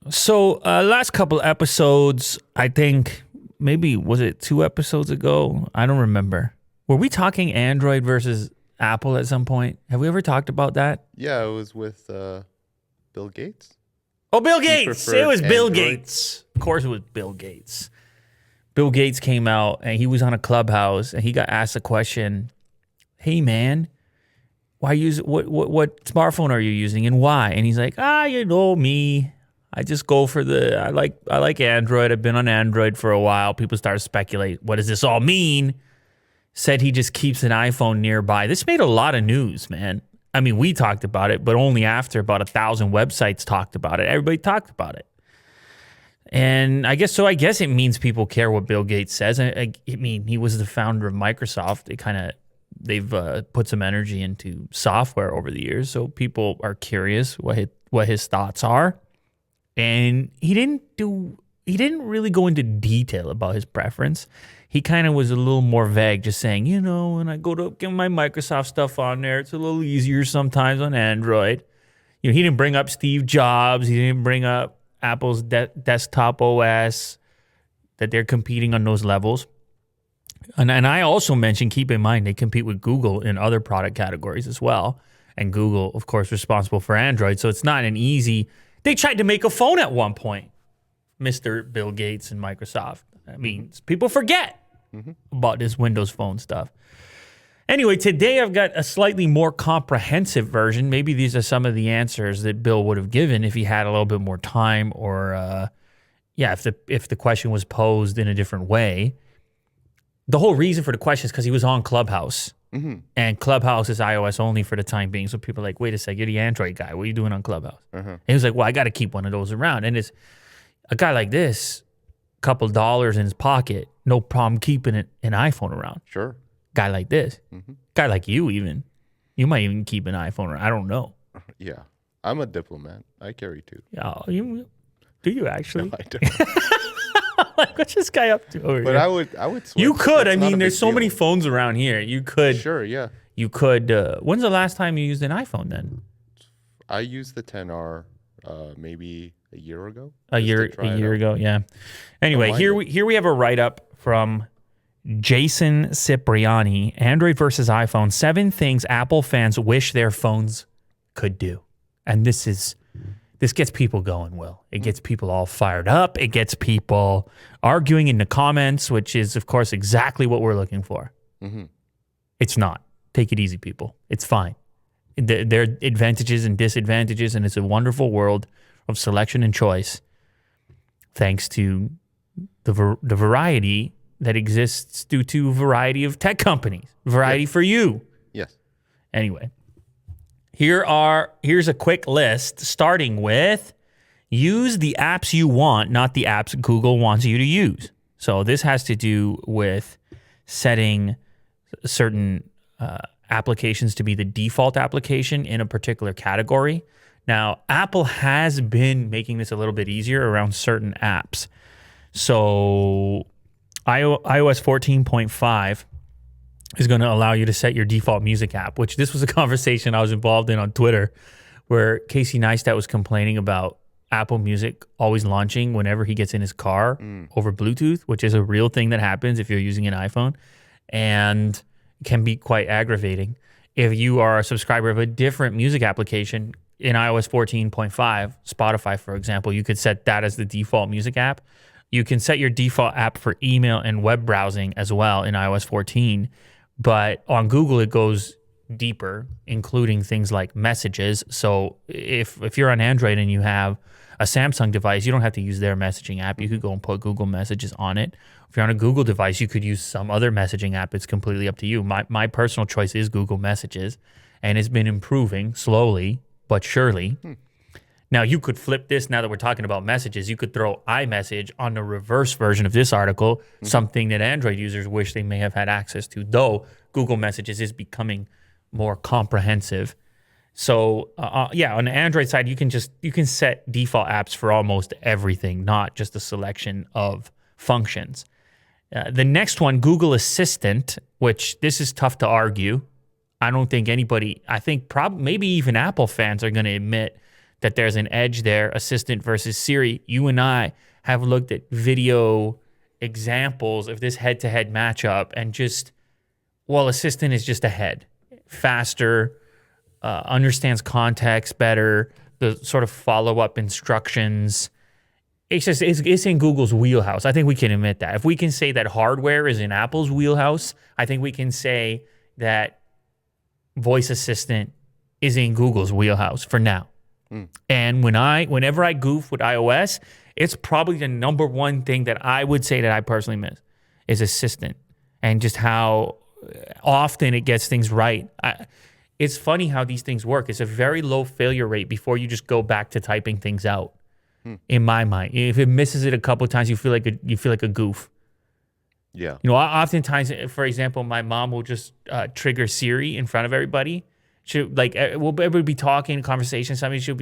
So last couple episodes, I think maybe was it 2 episodes ago? I don't remember. Were we talking Android versus Apple at some point? Have we ever talked about that? Yeah, it was with Bill Gates. Oh, Bill Gates. It was Bill Android. Gates. Of course it was Bill Gates. Bill Gates came out and he was on a Clubhouse and he got asked a question. Hey, man, what smartphone are you using and why? And he's like, you know me. I just go for I like Android. I've been on Android for a while. People start to speculate. What does this all mean? Said he just keeps an iPhone nearby. This made a lot of news, man. I mean, we talked about it, but only after about 1,000 websites talked about it. Everybody talked about it. And I guess it means people care what Bill Gates says. I mean, he was the founder of Microsoft. They've put some energy into software over the years, so people are curious what his thoughts are. And he didn't really go into detail about his preference. He kind of was a little more vague, just saying, when I go to get my Microsoft stuff on there, it's a little easier sometimes on Android. He didn't bring up Steve Jobs. He didn't bring up Apple's desktop OS, that they're competing on those levels. And I also mentioned, keep in mind, they compete with Google in other product categories as well. And Google, of course, responsible for Android. So it's not an easy... They tried to make a phone at one point, Mr. Bill Gates and Microsoft. I mean, people forget about this Windows Phone stuff. Anyway, today I've got a slightly more comprehensive version. Maybe these are some of the answers that Bill would have given if he had a little bit more time, or if the question was posed in a different way. The whole reason for the question is because he was on Clubhouse. And Clubhouse is iOS only for the time being. So people are like, wait a second, you're the Android guy. What are you doing on Clubhouse? And he was like, well, I got to keep one of those around. And it's a guy like this, couple dollars in his pocket, no problem keeping an iPhone around. Sure. Guy like this. Guy like you even. You might even keep an iPhone around. I don't know. Yeah. I'm a diplomat. I carry two. Yeah, do you actually? No, I don't. Like, what's this guy up to over But here? I would switch. You could. It's I not mean, a there's big so many deal. phones around here. You could. Sure, yeah. You could. When's the last time you used an iPhone then? I used the 10R maybe a year ago. A year ago, yeah. Anyway, here we have a write-up from Jason Cipriani, Android versus iPhone, 7 things Apple fans wish their phones could do. And this gets people going, Will. It gets people all fired up. It gets people arguing in the comments, which is, of course, exactly what we're looking for. It's not. Take it easy, people. It's fine. There are advantages and disadvantages, and it's a wonderful world of selection and choice, thanks to the variety that exists due to a variety of tech companies. Variety for you. Yes. Anyway, here's a quick list, starting with use the apps you want, not the apps Google wants you to use. So this has to do with setting certain applications to be the default application in a particular category. Now, Apple has been making this a little bit easier around certain apps. So iOS 14.5 is going to allow you to set your default music app, which this was a conversation I was involved in on Twitter where Casey Neistat was complaining about Apple Music always launching whenever he gets in his car over Bluetooth, which is a real thing that happens if you're using an iPhone, and can be quite aggravating. If you are a subscriber of a different music application in iOS 14.5, Spotify, for example, you could set that as the default music app. You can set your default app for email and web browsing as well in iOS 14. But on Google, it goes deeper, including things like messages. So if you're on Android and you have a Samsung device, you don't have to use their messaging app. You could go and put Google Messages on it. If you're on a Google device, you could use some other messaging app. It's completely up to you. My personal choice is Google Messages, and it's been improving slowly but surely. Now, you could flip this, now that we're talking about messages, you could throw iMessage on the reverse version of this article, something that Android users wish they may have had access to, though Google Messages is becoming more comprehensive. So, on the Android side, you can set default apps for almost everything, not just a selection of functions. The next one, Google Assistant, which this is tough to argue. I don't think anybody, maybe even Apple fans are going to admit that there's an edge there, Assistant versus Siri. You and I have looked at video examples of this head-to-head matchup and just, well, Assistant is just ahead, faster, understands context better, the sort of follow-up instructions. It's in Google's wheelhouse. I think we can admit that. If we can say that hardware is in Apple's wheelhouse, I think we can say that voice assistant is in Google's wheelhouse for now. And whenever I goof with iOS, it's probably the number one thing that I would say that I personally miss is assistant, and just how often it gets things right. It's funny how these things work. It's a very low failure rate before you just go back to typing things out. In my mind, if it misses it a couple of times, you feel like a goof. Yeah. You know, oftentimes, for example, my mom will just trigger Siri in front of everybody. She'll everybody be talking, conversation, something. She'll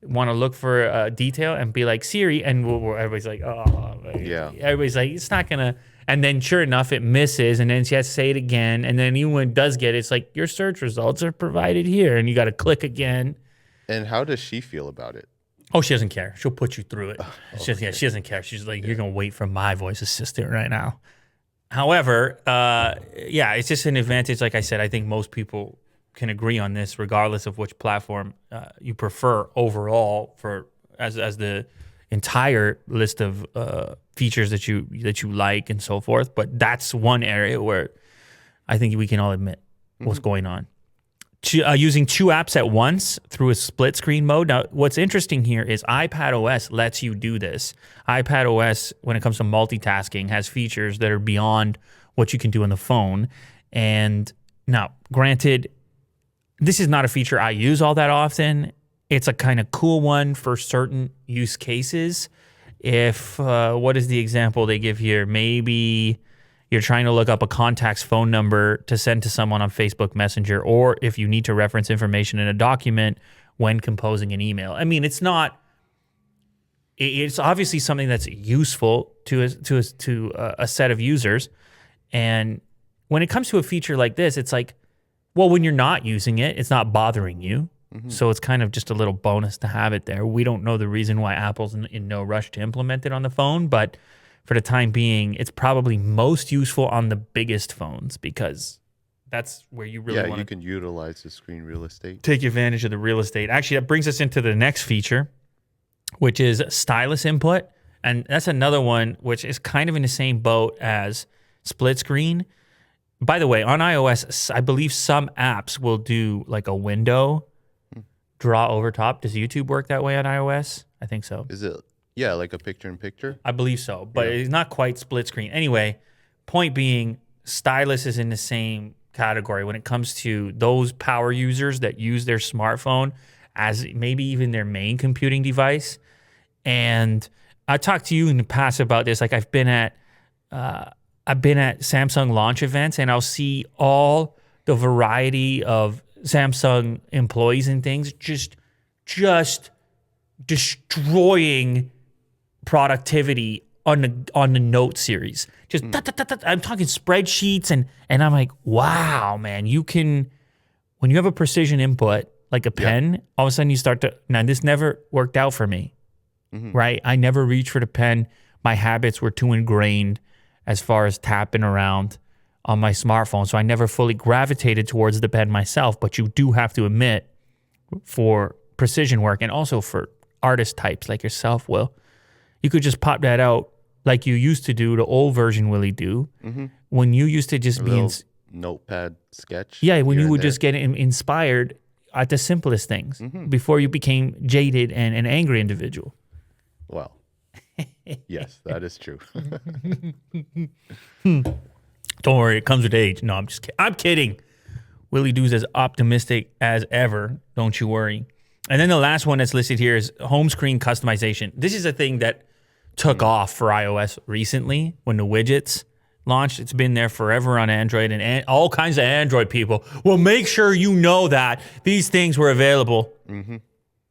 want to look for detail and be like Siri, and everybody's like, oh, yeah. Everybody's like, it's not gonna. And then sure enough, it misses, and then she has to say it again, and then even when it does get it, it's like your search results are provided here, and you got to click again. And how does she feel about it? Oh, she doesn't care. She'll put you through it. She doesn't care. She's like, you're gonna wait for my voice assistant right now. However, it's just an advantage. Like I said, I think most people can agree on this, regardless of which platform you prefer overall for as the entire list of features that you like and so forth. But that's one area where I think we can all admit what's going on. Using two apps at once through a split screen mode. Now, what's interesting here is iPadOS lets you do this. iPadOS, when it comes to multitasking, has features that are beyond what you can do on the phone. And now, granted, this is not a feature I use all that often. It's a kind of cool one for certain use cases. If, what is the example they give here? Maybe you're trying to look up a contact's phone number to send to someone on Facebook Messenger, or if you need to reference information in a document when composing an email. I mean, it's obviously something that's useful to a set of users. And when it comes to a feature like this, it's like, well, when you're not using it, it's not bothering you. So it's kind of just a little bonus to have it there. We don't know the reason why Apple's in no rush to implement it on the phone, but for the time being, it's probably most useful on the biggest phones because that's where you really want to... you can utilize the screen real estate. Take advantage of the real estate. Actually, that brings us into the next feature, which is Stylus Input. And that's another one which is kind of in the same boat as split screen. By the way, on iOS, I believe some apps will do like a window draw over top. Does YouTube work that way on iOS? I think so. Is it... Yeah, like a picture-in-picture? I believe so, but it's not quite split screen. Anyway, point being, Stylus is in the same category when it comes to those power users that use their smartphone as maybe even their main computing device. And I talked to you in the past about this. Like I've been at Samsung launch events, and I'll see all the variety of Samsung employees and things just destroying productivity on the Note series. Just I'm talking spreadsheets and I'm like, wow, man, you can, when you have a precision input like a pen, all of a sudden you start to, now this never worked out for me, right? I never reached for the pen. My habits were too ingrained as far as tapping around on my smartphone, so I never fully gravitated towards the pen myself. But you do have to admit, for precision work and also for artist types like yourself, Will, you could just pop that out like you used to do, the old version Willie do, when you used to just be notepad sketch. Yeah, when you would just get inspired at the simplest things before you became jaded and an angry individual. Well, yes, that is true. Don't worry, it comes with age. No, I'm just kidding. I'm kidding. Willie Doo's as optimistic as ever. Don't you worry. And then the last one that's listed here is home screen customization. This is a thing that took off for iOS recently when the widgets launched. It's been there forever on Android and all kinds of Android people. Well, make sure you know that these things were available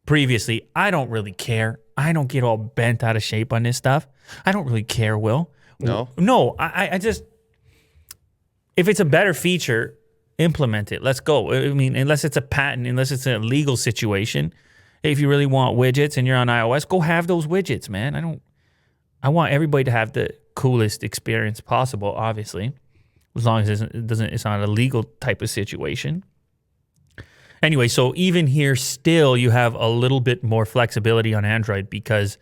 previously. I don't really care. I don't get all bent out of shape on this stuff. I don't really care, Will. No, I just, if it's a better feature, implement it. Let's go. I mean, unless it's a patent, unless it's a legal situation, If you really want widgets and you're on iOS, go have those widgets, man. I want everybody to have the coolest experience possible, obviously, as long as it's not a legal type of situation. Anyway, so even here, still, you have a little bit more flexibility on Android because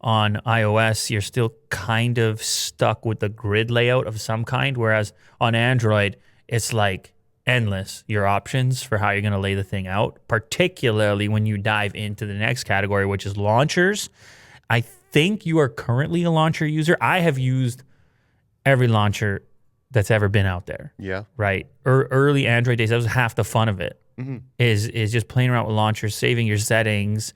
on iOS, you're still kind of stuck with the grid layout of some kind, whereas on Android, it's like endless, your options for how you're going to lay the thing out, particularly when you dive into the next category, which is launchers. I think you are currently a launcher user. I have used every launcher that's ever been out there. Yeah. Right? Early Android days, that was half the fun of it, is just playing around with launchers, saving your settings,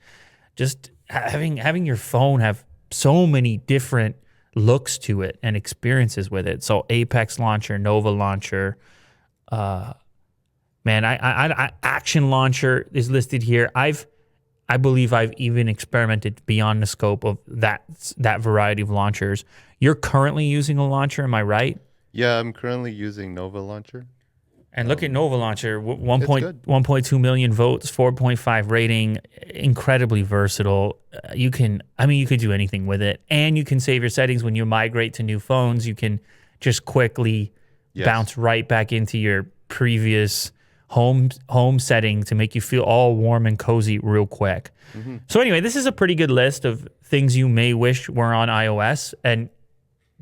just having your phone have so many different looks to it and experiences with it. So Apex Launcher, Nova Launcher, Action Launcher is listed here. I believe I've even experimented beyond the scope of that variety of launchers. You're currently using a launcher, am I right? Yeah, I'm currently using Nova Launcher. And look at Nova Launcher, 1.2 million votes, 4.5 rating, incredibly versatile. You could do anything with it. And you can save your settings when you migrate to new phones. You can just quickly bounce right back into your previous home setting to make you feel all warm and cozy real quick. So anyway, this is a pretty good list of things you may wish were on iOS. And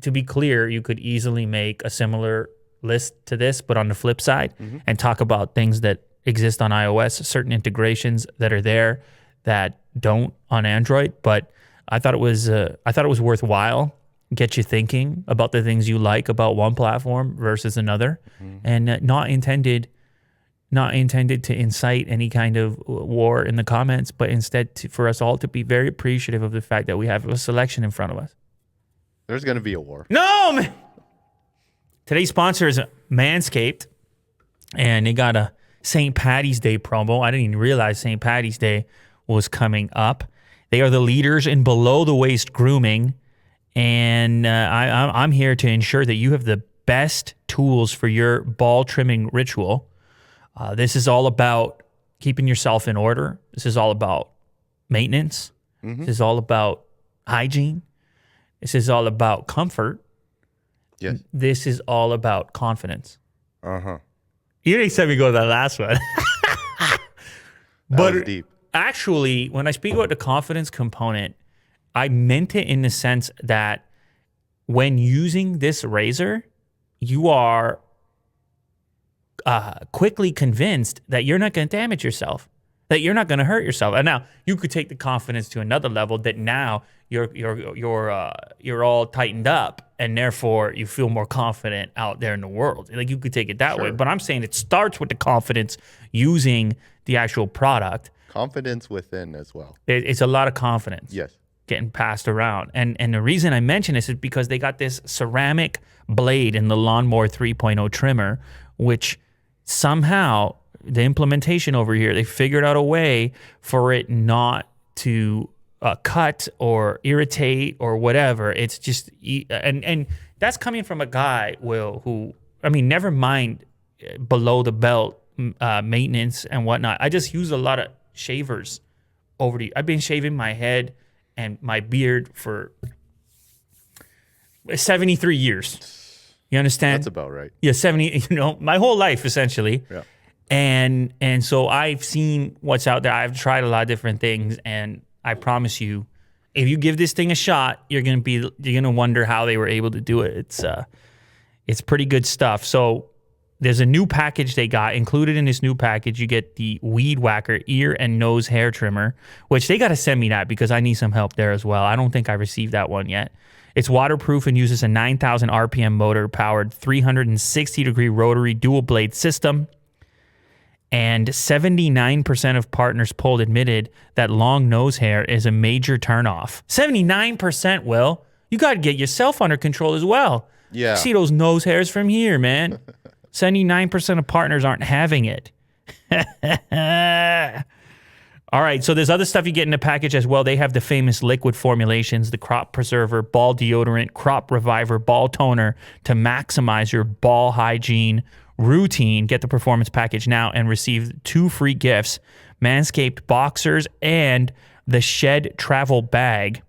to be clear, you could easily make a similar list to this, but on the flip side, and talk about things that exist on iOS, certain integrations that are there that don't on Android. But I thought it was worthwhile. Get you thinking about the things you like about one platform versus another, and not intended to incite any kind of war in the comments, but instead for us all to be very appreciative of the fact that we have a selection in front of us. There's going to be a war. No, man. Today's sponsor is Manscaped, and they got a St. Paddy's Day promo. I didn't even realize St. Paddy's Day was coming up. They are the leaders in below-the-waist grooming, and I'm here to ensure that you have the best tools for your ball trimming ritual. This is all about keeping yourself in order. This is all about maintenance. This is all about hygiene. This is all about comfort. Yes. This is all about confidence. Uh-huh. You didn't expect me to go to that last one. That was deep. Actually, when I speak about the confidence component, I meant it in the sense that when using this razor, you are quickly convinced that you're not going to damage yourself, that you're not going to hurt yourself. And now you could take the confidence to another level that now you're all tightened up, and therefore you feel more confident out there in the world. Like, you could take it that way, but I'm saying it starts with the confidence using the actual product. Confidence within as well. It's a lot of confidence. Yes. Getting passed around. And the reason I mention this is because they got this ceramic blade in the Lawnmower 3.0 trimmer, which somehow the implementation over here, they figured out a way for it not to cut or irritate or whatever. It's just, and that's coming from a guy, Will, who, I mean, never mind below the belt maintenance and whatnot. I just use a lot of shavers over I've been shaving my head and my beard for 73 years. You understand? That's about right. Yeah, 70, my whole life essentially. Yeah. And so I've seen what's out there. I've tried a lot of different things, and I promise you, if you give this thing a shot, you're gonna wonder how they were able to do it. It's pretty good stuff. So there's a new package they got. Included in this new package, you get the Weed Whacker ear and nose hair trimmer, which they got to send me that because I need some help there as well. I don't think I received that one yet. It's waterproof and uses a 9,000 RPM motor-powered 360-degree rotary dual-blade system. And 79% of partners polled admitted that long nose hair is a major turnoff. 79%, Will. You got to get yourself under control as well. Yeah. See those nose hairs from here, man. 79% of partners aren't having it. All right, so there's other stuff you get in the package as well. They have the famous liquid formulations, the crop preserver, ball deodorant, crop reviver, ball toner to maximize your ball hygiene routine. Get the performance package now and receive 2 free gifts. Manscaped boxers, and the Shed travel bag.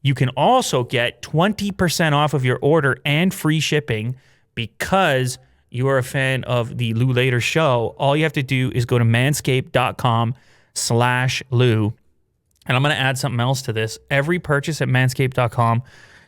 You can also get 20% off of your order and free shipping because you are a fan of the Lou Later Show. All you have to do is go to manscaped.com/Lou. And I'm going to add something else to this. Every purchase at manscaped.com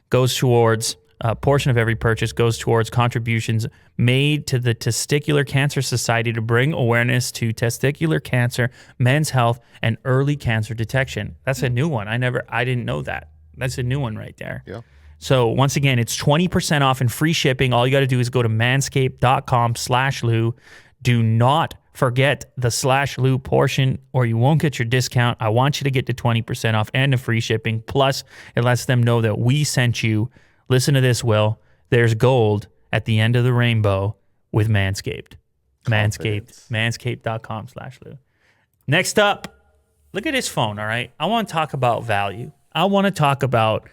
goes towards, a portion of every purchase goes towards contributions made to the Testicular Cancer Society to bring awareness to testicular cancer, men's health, and early cancer detection. That's a new one. I didn't know that. That's a new one right there. Yeah. So once again, it's 20% off and free shipping. All you got to do is go to manscaped.com/Lou. Do not forget the /Lou portion or you won't get your discount. I want you to get to 20% off and the free shipping. Plus, it lets them know that we sent you. Listen to this, Will. There's gold at the end of the rainbow with Manscaped. Confidence. Manscaped.com/Lou. Next up, look at his phone, all right? I want to talk about value. I want to talk about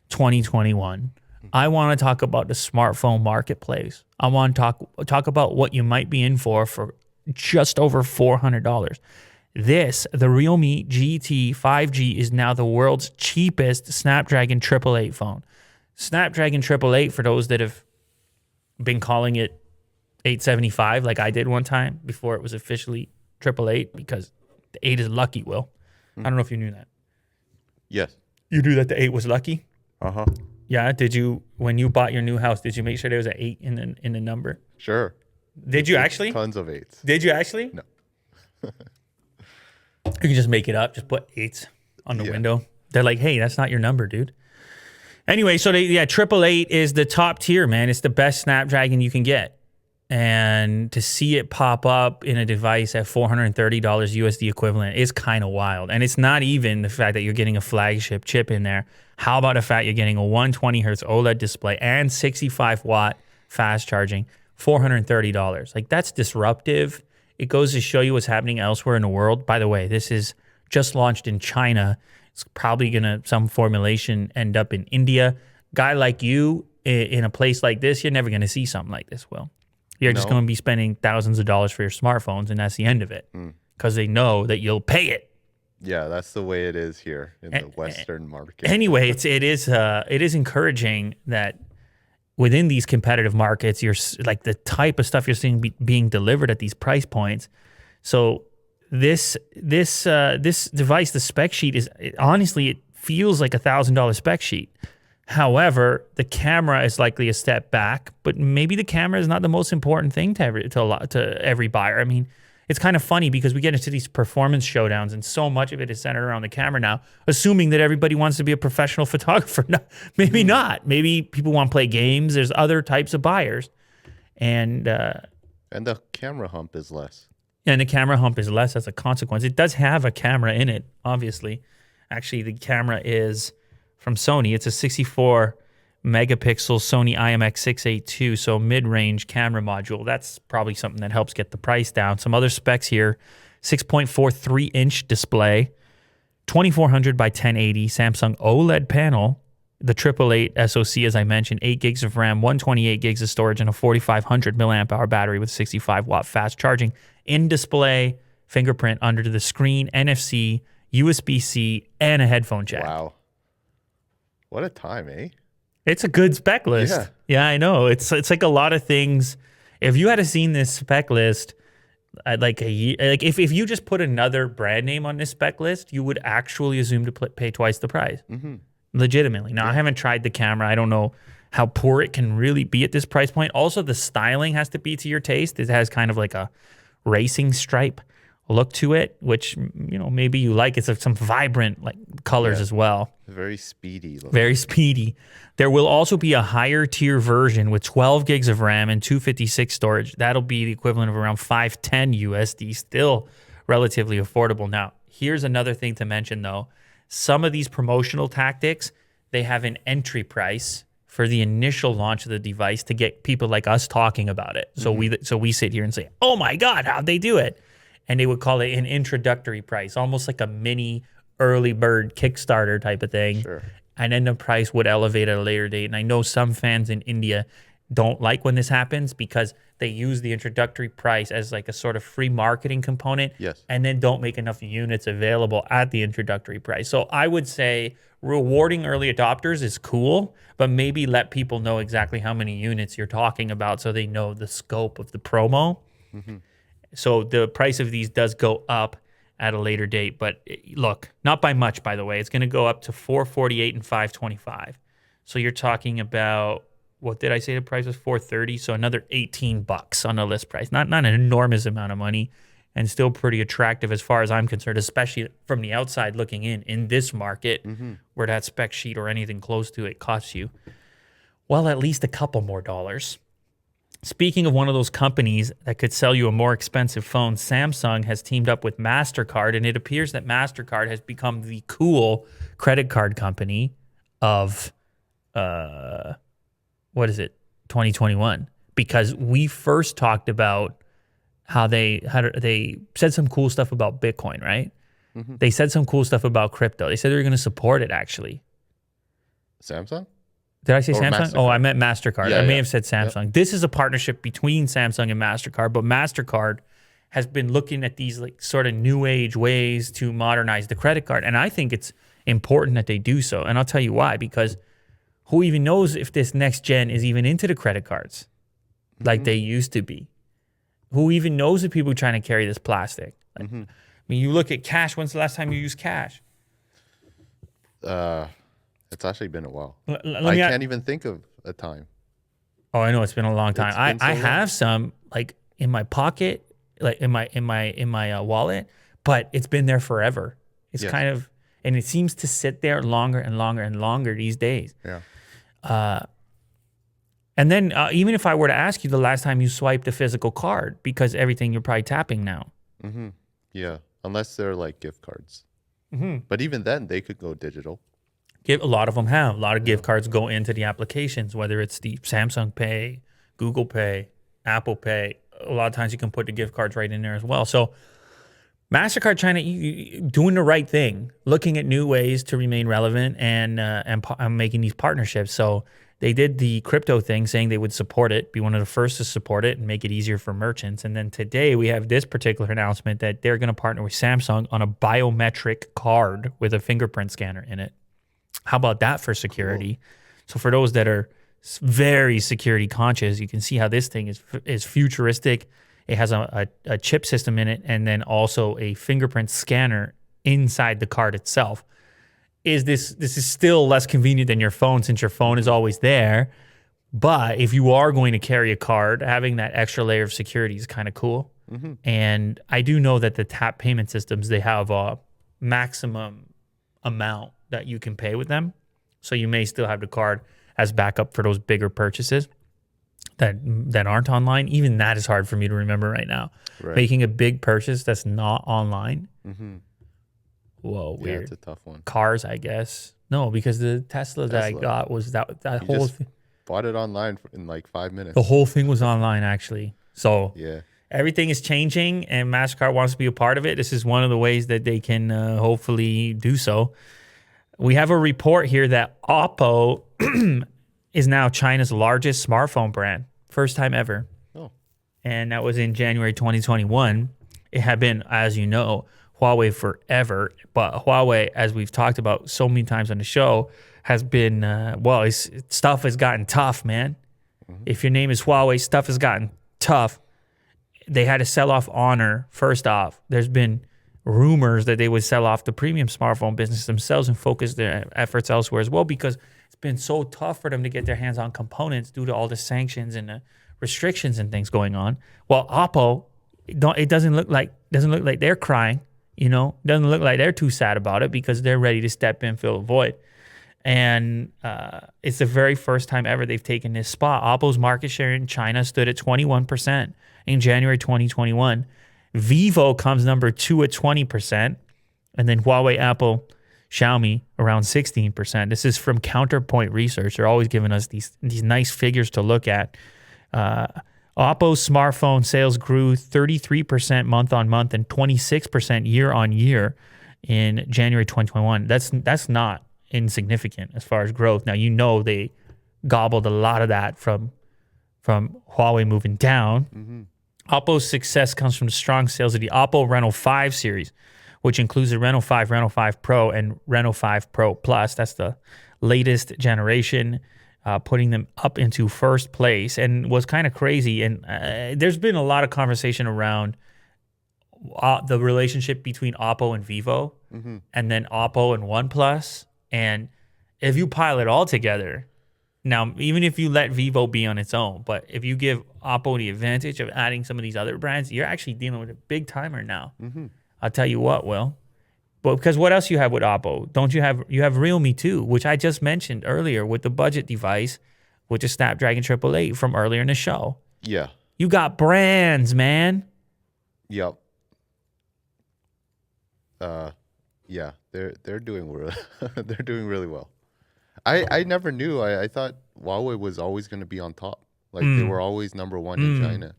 2021. I want to talk about the smartphone marketplace. I want to talk about what you might be in for just over $400. The Realme GT 5G is now the world's cheapest Snapdragon 888 phone. Snapdragon 888, for those that have been calling it 875 like I did one time before it was officially 888 because the 8 is lucky, Will. I don't know if you knew that. Yes. You knew that the 8 was lucky? Uh-huh. Yeah. Did you, when you bought your new house, did you make sure there was an 8 in the number? Sure. Did you actually? Tons of 8s. Did you actually? No. You can just make it up. Just put 8s on the window. They're like, hey, that's not your number, dude. Anyway, so 888 is the top tier, man. It's the best Snapdragon you can get. And to see it pop up in a device at $430 USD equivalent is kind of wild. And it's not even the fact that you're getting a flagship chip in there. How about the fact you're getting a 120 hertz OLED display and 65 watt fast charging? $430. Like, that's disruptive. It goes to show you what's happening elsewhere in the world. By the way, this is just launched in China. It's probably gonna, some formulation, end up in India. Guy like you in a place like this, you're never gonna see something like this, Will. You're just going to be spending thousands of dollars for your smartphones, and that's the end of it because they know that you'll pay it. Yeah, that's the way it is here in the Western market. Anyway, it is encouraging that within these competitive markets, you're like the type of stuff you're seeing being delivered at these price points. So this device, the spec sheet is honestly, it feels like $1,000 spec sheet. However, the camera is likely a step back, but maybe the camera is not the most important thing to every buyer. I mean, it's kind of funny because we get into these performance showdowns and so much of it is centered around the camera now, assuming that everybody wants to be a professional photographer. No, maybe not. Maybe people want to play games. There's other types of buyers. And the camera hump is less. And the camera hump is less as a consequence. It does have a camera in it, obviously. Actually, the camera is from Sony. It's a 64 megapixel Sony IMX682, so mid-range camera module. That's probably something that helps get the price down. Some other specs here: 6.43-inch display, 2400 by 1080 Samsung OLED panel, the 888 SoC, as I mentioned, 8 gigs of RAM, 128 gigs of storage, and a 4500 milliamp hour battery with 65 watt fast charging. In-display fingerprint under the screen, NFC, USB-C, and a headphone jack. Wow. What a time, eh? It's a good spec list. Yeah, I know. It's like a lot of things. If you had seen this spec list like a year, like if you just put another brand name on this spec list, you would actually assume to pay twice the price. Mm-hmm. Legitimately. Now, I haven't tried the camera. I don't know how poor it can really be at this price point. Also, the styling has to be to your taste. It has kind of like a racing stripe look to it, which, you know, maybe you like. It's some vibrant like colors as well. Very speedy. Very speedy. There will also be a higher tier version with 12 gigs of RAM and 256 storage. That'll be the equivalent of around $510 USD, still relatively affordable. Now, here's another thing to mention though. Some of these promotional tactics, they have an entry price for the initial launch of the device to get people like us talking about it. So we sit here and say, "Oh my God, how'd they do it?" And they would call it an introductory price, almost like a mini early bird Kickstarter type of thing. Sure. And then the price would elevate at a later date. And I know some fans in India, don't like when this happens because they use the introductory price as like a sort of free marketing component. Yes. And then don't make enough units available at the introductory price. So I would say rewarding early adopters is cool, but maybe let people know exactly how many units you're talking about so they know the scope of the promo. So the price of these does go up at a later date, but look, not by much, by the way. It's going to go up to $448 and $525. So you're talking about, what did I say the price was? $430. So another $18 on the list price. Not an enormous amount of money, and still pretty attractive as far as I'm concerned, especially from the outside looking in this market where that spec sheet or anything close to it costs you, well, at least a couple more dollars. Speaking of one of those companies that could sell you a more expensive phone, Samsung has teamed up with MasterCard, and it appears that MasterCard has become the cool credit card company of, 2021. Because we first talked about how they said some cool stuff about Bitcoin, right? They said some cool stuff about crypto. They said they were going to support it, actually. Samsung? Did I say Or Samsung? MasterCard. Oh, I meant MasterCard. Yeah, I may yeah. have said Samsung. This is a partnership between Samsung and MasterCard, but MasterCard has been looking at these like sort of new age ways to modernize the credit card. And I think it's important that they do so. And I'll tell you why, because who even knows if this next gen is even into the credit cards like they used to be? Who even knows if people are trying to carry this plastic? Like, I mean, you look at cash. When's the last time you used cash? It's actually been a while. Let I me can't even think of a time. Oh, I know it's been a long time. It's been so I long. have some like in my pocket, like in my wallet, but it's been there forever. It's Yes. kind of, and it seems to sit there longer and longer and longer these days. Yeah. And then even if I were to ask you the last time you swiped a physical card, because everything you're probably tapping now. Yeah. Unless they're like gift cards. But even then, they could go digital. A lot of them have. A lot of gift cards go into the applications, whether it's the Samsung Pay, Google Pay, Apple Pay. A lot of times you can put the gift cards right in there as well. So MasterCard trying to doing the right thing, looking at new ways to remain relevant and making these partnerships. So they did the crypto thing, saying they would support it, be one of the first to support it and make it easier for merchants. And then today we have this particular announcement that they're going to partner with Samsung on a biometric card with a fingerprint scanner in it. How about that for security? Cool. So for those that are very security conscious, you can see how this thing is futuristic. It has a chip system in it, and then also a fingerprint scanner inside the card itself. This is still less convenient than your phone, since your phone is always there. But if you are going to carry a card, having that extra layer of security is kind of cool. And I do know that the tap payment systems, they have a maximum amount that you can pay with them. So you may still have the card as backup for those bigger purchases that aren't online. Even that is hard for me to remember right now. Right. Making a big purchase that's not online. Whoa, weird. Yeah, it's a tough one. Cars, I guess. No, because the Tesla that I got was that You whole just bought it online in like 5 minutes. the whole thing was online actually. So Yeah. everything is changing, and MasterCard wants to be a part of it. This is one of the ways that they can hopefully do so. We have a report here that Oppo is now China's largest smartphone brand. First time ever. Oh. And that was in January 2021. It had been, as you know, Huawei forever. But Huawei, as we've talked about so many times on the show, has been, stuff has gotten tough, man. If your name is Huawei, stuff has gotten tough. They had to sell off Honor first off. There's been rumors that they would sell off the premium smartphone business themselves and focus their efforts elsewhere as well, because it's been so tough for them to get their hands on components due to all the sanctions and the restrictions and things going on. Well, Oppo, it doesn't look like they're crying. Doesn't look like they're too sad about it, because they're ready to step in, fill a void. And it's the very first time ever they've taken this spot. Oppo's market share in China stood at 21% in January 2021. Vivo comes number 2 at 20%. And then Huawei, Apple, Xiaomi around 16%. This is from Counterpoint Research. They're always giving us these nice figures to look at. Oppo's smartphone sales grew 33% month on month and 26% year on year in January 2021. That's not insignificant as far as growth. Now, they gobbled a lot of that from from Huawei moving down. Oppo's success comes from the strong sales of the Oppo Reno 5 series, which includes the Reno 5, Reno 5 Pro, and Reno 5 Pro Plus. That's the latest generation, putting them up into first place. And was kind of crazy. And there's been a lot of conversation around the relationship between Oppo and Vivo, and then Oppo and OnePlus. And if you pile it all together, now, even if you let Vivo be on its own, but if you give Oppo the advantage of adding some of these other brands, you're actually dealing with a big timer now. I'll tell you what, Will. But because what else you have with Oppo? Don't you have Realme too, which I just mentioned earlier with the budget device, with the Snapdragon 888 from earlier in the show. Yeah. You got brands, man. Yep. Yeah, they're doing they're doing really well. I never knew. I thought Huawei was always going to be on top. Like they were always number one in China.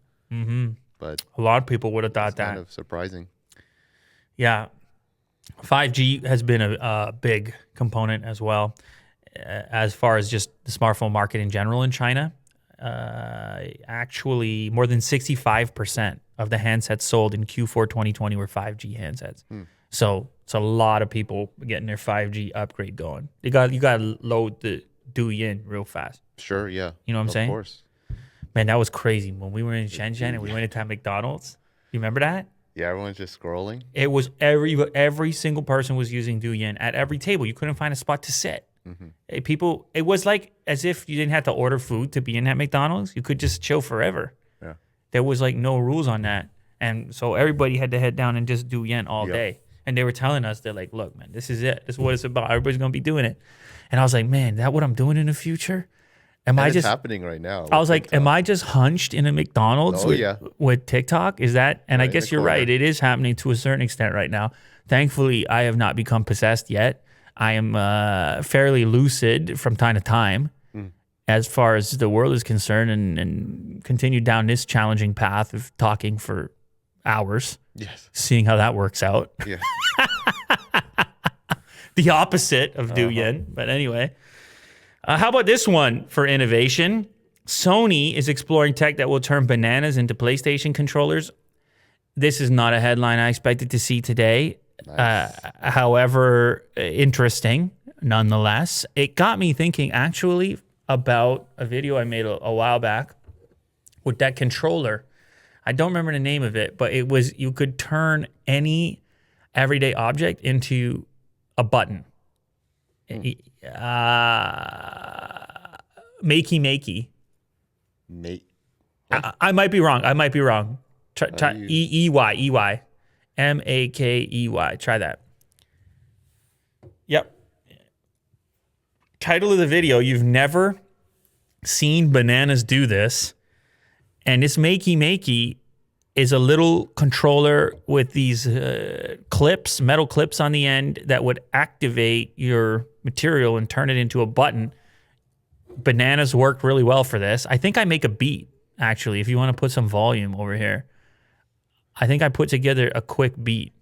But a lot of people would have thought that. Kind of surprising. Yeah. 5G has been a big component as well, as far as just the smartphone market in general in China. Actually, more than 65% of the handsets sold in Q4 2020 were 5G handsets. So it's a lot of people getting their 5G upgrade going. You got to load the Douyin real fast. Sure, yeah. You know what I'm saying? Of course. Man, that was crazy. When we were in Shenzhen and we went into McDonald's, you remember that? Yeah, everyone's just scrolling. It was every single person was using Douyin at every table. You couldn't find a spot to sit. It was like as if you didn't have to order food to be in that McDonald's. You could just chill forever. Yeah. There was like no rules on that. And so everybody had to head down and just do yen all day. And they were telling us, they're like, look, man, this is it. This is what it's about. Everybody's going to be doing it. And I was like, man, that what I'm doing in the future? It's happening right now. I was like, am I just hunched in a McDonald's with TikTok? Is that? And I guess you're right. It is happening to a certain extent right now. Thankfully, I have not become possessed yet. I am fairly lucid from time to time as far as the world is concerned, and continue down this challenging path of talking for hours. Yes. Seeing how that works out. Yeah. The opposite of Douyin. But anyway. How about this one for innovation? Sony is exploring tech that will turn bananas into PlayStation controllers. This is not a headline I expected to see today. Nice. However, interesting nonetheless. It got me thinking actually about a video I made a while back with that controller. I don't remember the name of it, but it was you could turn any everyday object into a button. Makey. I might be wrong. Try EY. MAKEY. Try that. Yep. Title of the video, you've never seen bananas do this. And this Makey is a little controller with these metal clips on the end that would activate your material and turn it into a button. Bananas worked really well for this. I think I make a beat, actually, if you want to put some volume over here. I think I put together a quick beat.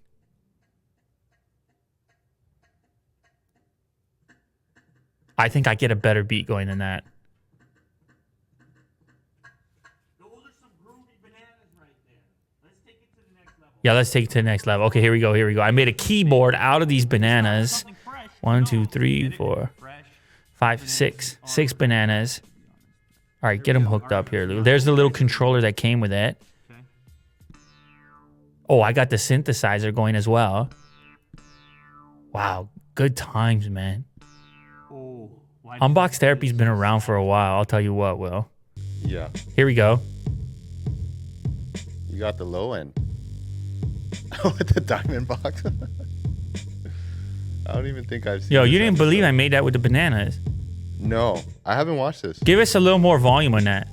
I think I get a better beat going than that. Those are some groovy bananas right there. Let's take it to the next level. Yeah, let's take it to the next level. Okay, here we go. I made a keyboard out of these bananas. 1, 2, 3, 4, 5, 6. 6 bananas. All right, get them hooked up here, Lou. There's the little controller that came with it. Oh, I got the synthesizer going as well. Wow, good times, man. Unbox Therapy's been around for a while. I'll tell you what, Will. Yeah. Here we go. You got the low end. With the diamond box. I don't even think I've seen Yo, you didn't believe I made that with the bananas. No, I haven't watched this. Give us a little more volume on that.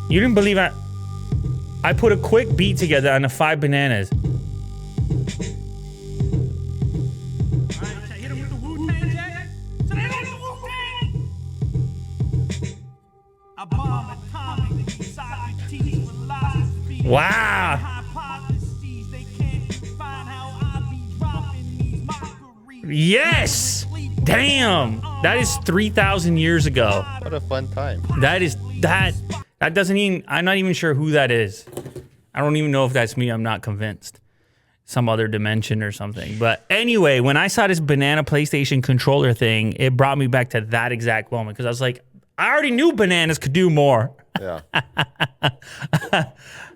You didn't believe I put a quick beat together on the 5 bananas. Wow. Yes. Damn. That is 3,000 years ago. What a fun time. That doesn't even, I'm not even sure who that is. I don't even know if that's me. I'm not convinced. Some other dimension or something. But anyway, when I saw this banana PlayStation controller thing, it brought me back to that exact moment because I was like, I already knew bananas could do more. Yeah.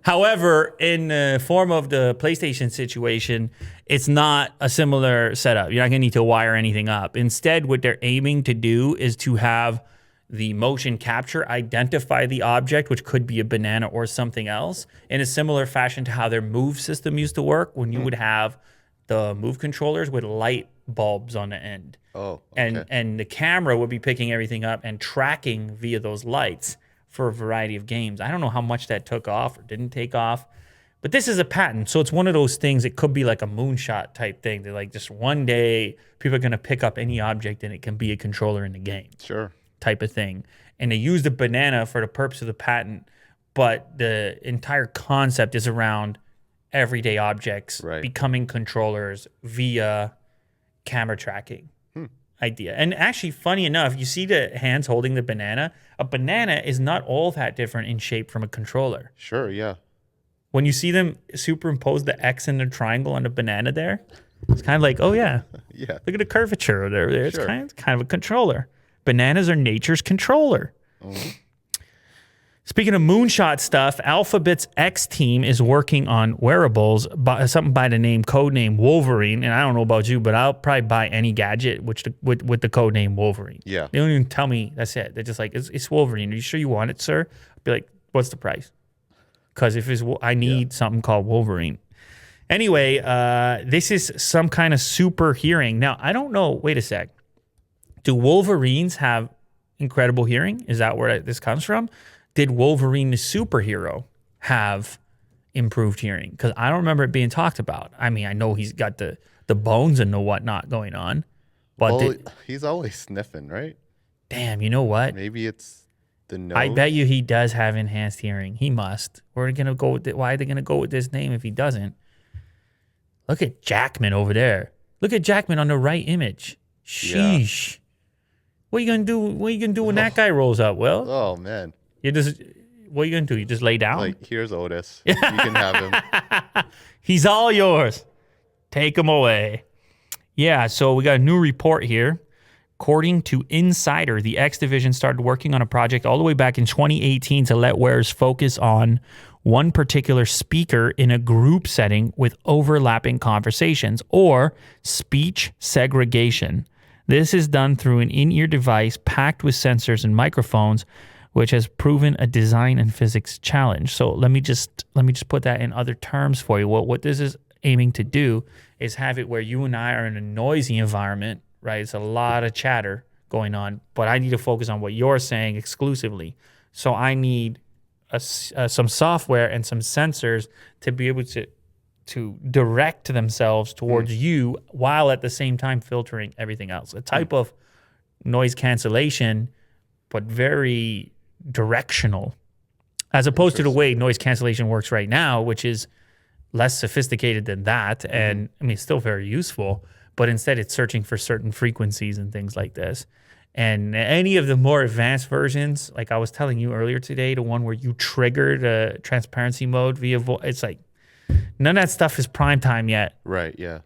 However, in the form of the PlayStation situation, it's not a similar setup. You're not going to need to wire anything up. Instead, what they're aiming to do is to have the motion capture identify the object, which could be a banana or something else, in a similar fashion to how their Move system used to work when you would have the Move controllers with light bulbs on the end. Oh, okay. And the camera would be picking everything up and tracking via those lights for a variety of games. I don't know how much that took off or didn't take off, but this is a patent. So it's one of those things, it could be like a moonshot type thing. They're like, just one day people are going to pick up any object and it can be a controller in the game. Sure. Type of thing. And they use the banana for the purpose of the patent, but the entire concept is around everyday objects becoming controllers via camera tracking idea. And actually, funny enough, you see the hands holding the banana. A banana is not all that different in shape from a controller. Sure, yeah. When you see them superimpose the X and the triangle on the banana there, it's kind of like, oh yeah, Yeah. look at the curvature there. It's Sure. kind of a controller. Bananas are nature's controller. Speaking of moonshot stuff, Alphabet's X team is working on wearables, something by the codename Wolverine. And I don't know about you, but I'll probably buy any gadget with the codename Wolverine. Yeah. They don't even tell me that's it. They're just like, it's Wolverine. Are you sure you want it, sir? I'll be like, what's the price? Because if I need something called Wolverine. Anyway, this is some kind of super hearing. Now, I don't know. Wait a sec. Do Wolverines have incredible hearing? Is that where this comes from? Did Wolverine the superhero have improved hearing? Because I don't remember it being talked about. I mean, I know he's got the bones and the whatnot going on. But Well, he's always sniffing, right? damn, you know what? Maybe it's the nose. I bet you he does have enhanced hearing. He must. We're gonna go with why are they gonna go with this name if he doesn't? Look at Jackman over there. Look at Jackman on the right image. Sheesh. Yeah. What are you gonna do? What are you gonna do when that guy rolls up? Well, Oh, man. you just what are you gonna do? You just lay down? Like, here's Otis. You can have him. He's all yours. Take him away. Yeah, so we got a new report here. According to Insider, the X division started working on a project all the way back in 2018 to let wearers focus on one particular speaker in a group setting with overlapping conversations, or speech segregation. This is done through an in-ear device packed with sensors and microphones, which has proven a design and physics challenge. So let me just put that in other terms for you. What this is aiming to do is have it where you and I are in a noisy environment, right? It's a lot of chatter going on, but I need to focus on what you're saying exclusively. So I need some software and some sensors to be able to direct themselves towards you while at the same time filtering everything else. A type of noise cancellation, but very directional, as opposed to the way noise cancellation works right now, which is less sophisticated than that. And I mean, it's still very useful, but instead it's searching for certain frequencies and things like this. And any of the more advanced versions, like I was telling you earlier today, the one where you trigger the transparency mode via voice, it's like none of that stuff is prime time yet. Right, yeah.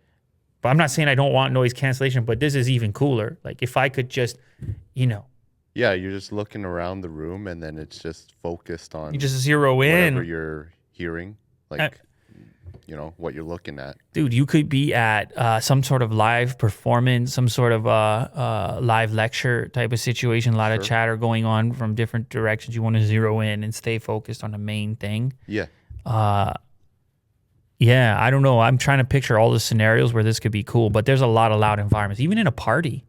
But I'm not saying I don't want noise cancellation, but this is even cooler. Like if I could just, Yeah, you're just looking around the room and then it's just focused on you just zero in. whatever you're hearing, like, what you're looking at. Dude, you could be at some sort of live performance, some sort of live lecture type of situation, a lot of chatter going on from different directions. You want to zero in and stay focused on the main thing. Yeah. Yeah, I don't know. I'm trying to picture all the scenarios where this could be cool, but there's a lot of loud environments, even in a party.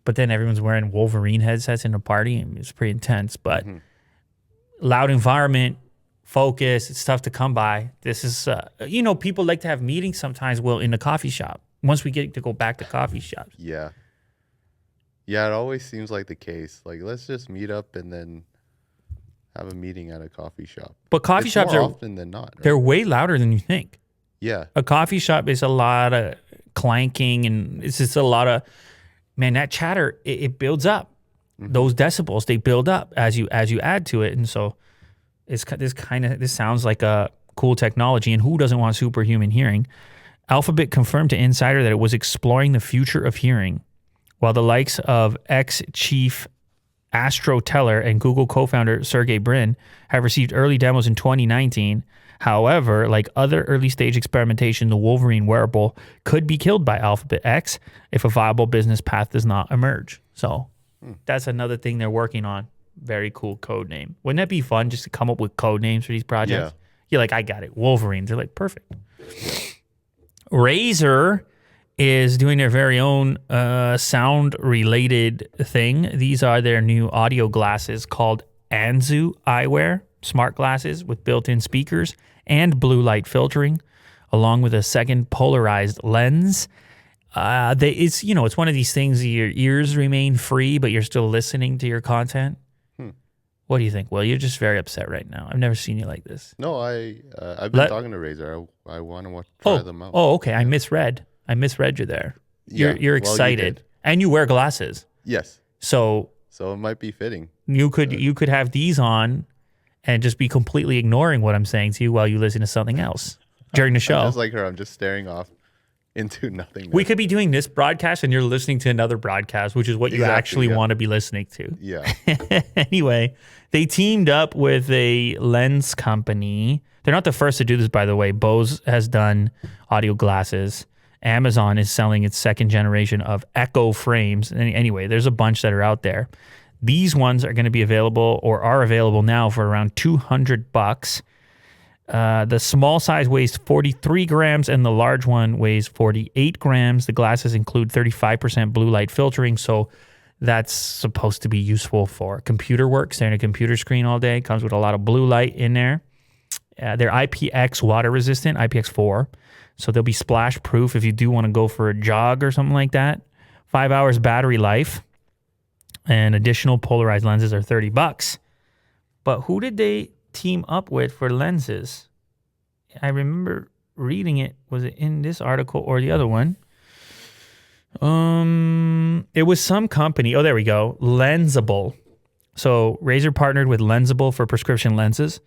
But then everyone's wearing Wolverine headsets in a party, and it's pretty intense. But loud environment, focus, it's tough to come by. This is, people like to have meetings sometimes, in the coffee shop. Once we get to go back to coffee shops. Yeah. Yeah, it always seems like the case. Like, let's just meet up and then have a meeting at a coffee shop. But coffee shops more are often than not. Right? they're way louder than you think. Yeah. A coffee shop is a lot of clanking, and it's just a lot of man, that chatter, it builds up. Those decibels, they build up as you add to it. And so this sounds like a cool technology. And who doesn't want superhuman hearing? Alphabet confirmed to Insider that it was exploring the future of hearing, while the likes of ex-chief Astro Teller and Google co-founder Sergey Brin have received early demos in 2019. However, like other early-stage experimentation, the Wolverine wearable could be killed by Alphabet X if a viable business path does not emerge. So that's another thing they're working on. Very cool code name. Wouldn't that be fun just to come up with code names for these projects? Yeah. You're like, I got it. Wolverine. They're like, perfect. Razer is doing their very own sound-related thing. These are their new audio glasses called Anzu Eyewear, smart glasses with built-in speakers and blue light filtering, along with a second polarized lens. It's one of these things, your ears remain free, but you're still listening to your content. What do you think? Well, you're just very upset right now. I've never seen you like this. No, I've been talking to Razer. I want to try them out. Oh, okay. I misread you there. You're excited, you and you wear glasses. Yes. So it might be fitting. You could have these on, and just be completely ignoring what I'm saying to you while you listen to something else during the show. I'm just like her. I'm just staring off into nothing. We could be doing this broadcast and you're listening to another broadcast, which is what you actually want to be listening to. Yeah. Anyway, they teamed up with a lens company. They're not the first to do this, by the way. Bose has done audio glasses. Amazon is selling its second generation of Echo frames. Anyway, there's a bunch that are out there. These ones are going to be available, or are available now, for around $200. The small size weighs 43 grams and the large one weighs 48 grams. The glasses include 35% blue light filtering, so that's supposed to be useful for computer work, staring at a computer screen all day. Comes with a lot of blue light in there. They're IPX water resistant, IPX4, so they'll be splash proof if you do want to go for a jog or something like that. 5 hours battery life, and additional polarized lenses are $30. But who did they team up with for lenses? I remember reading it. Was it in this article or the other one? It was some company. Oh, there we go. Lensable. So Razer partnered with Lensable for prescription lenses.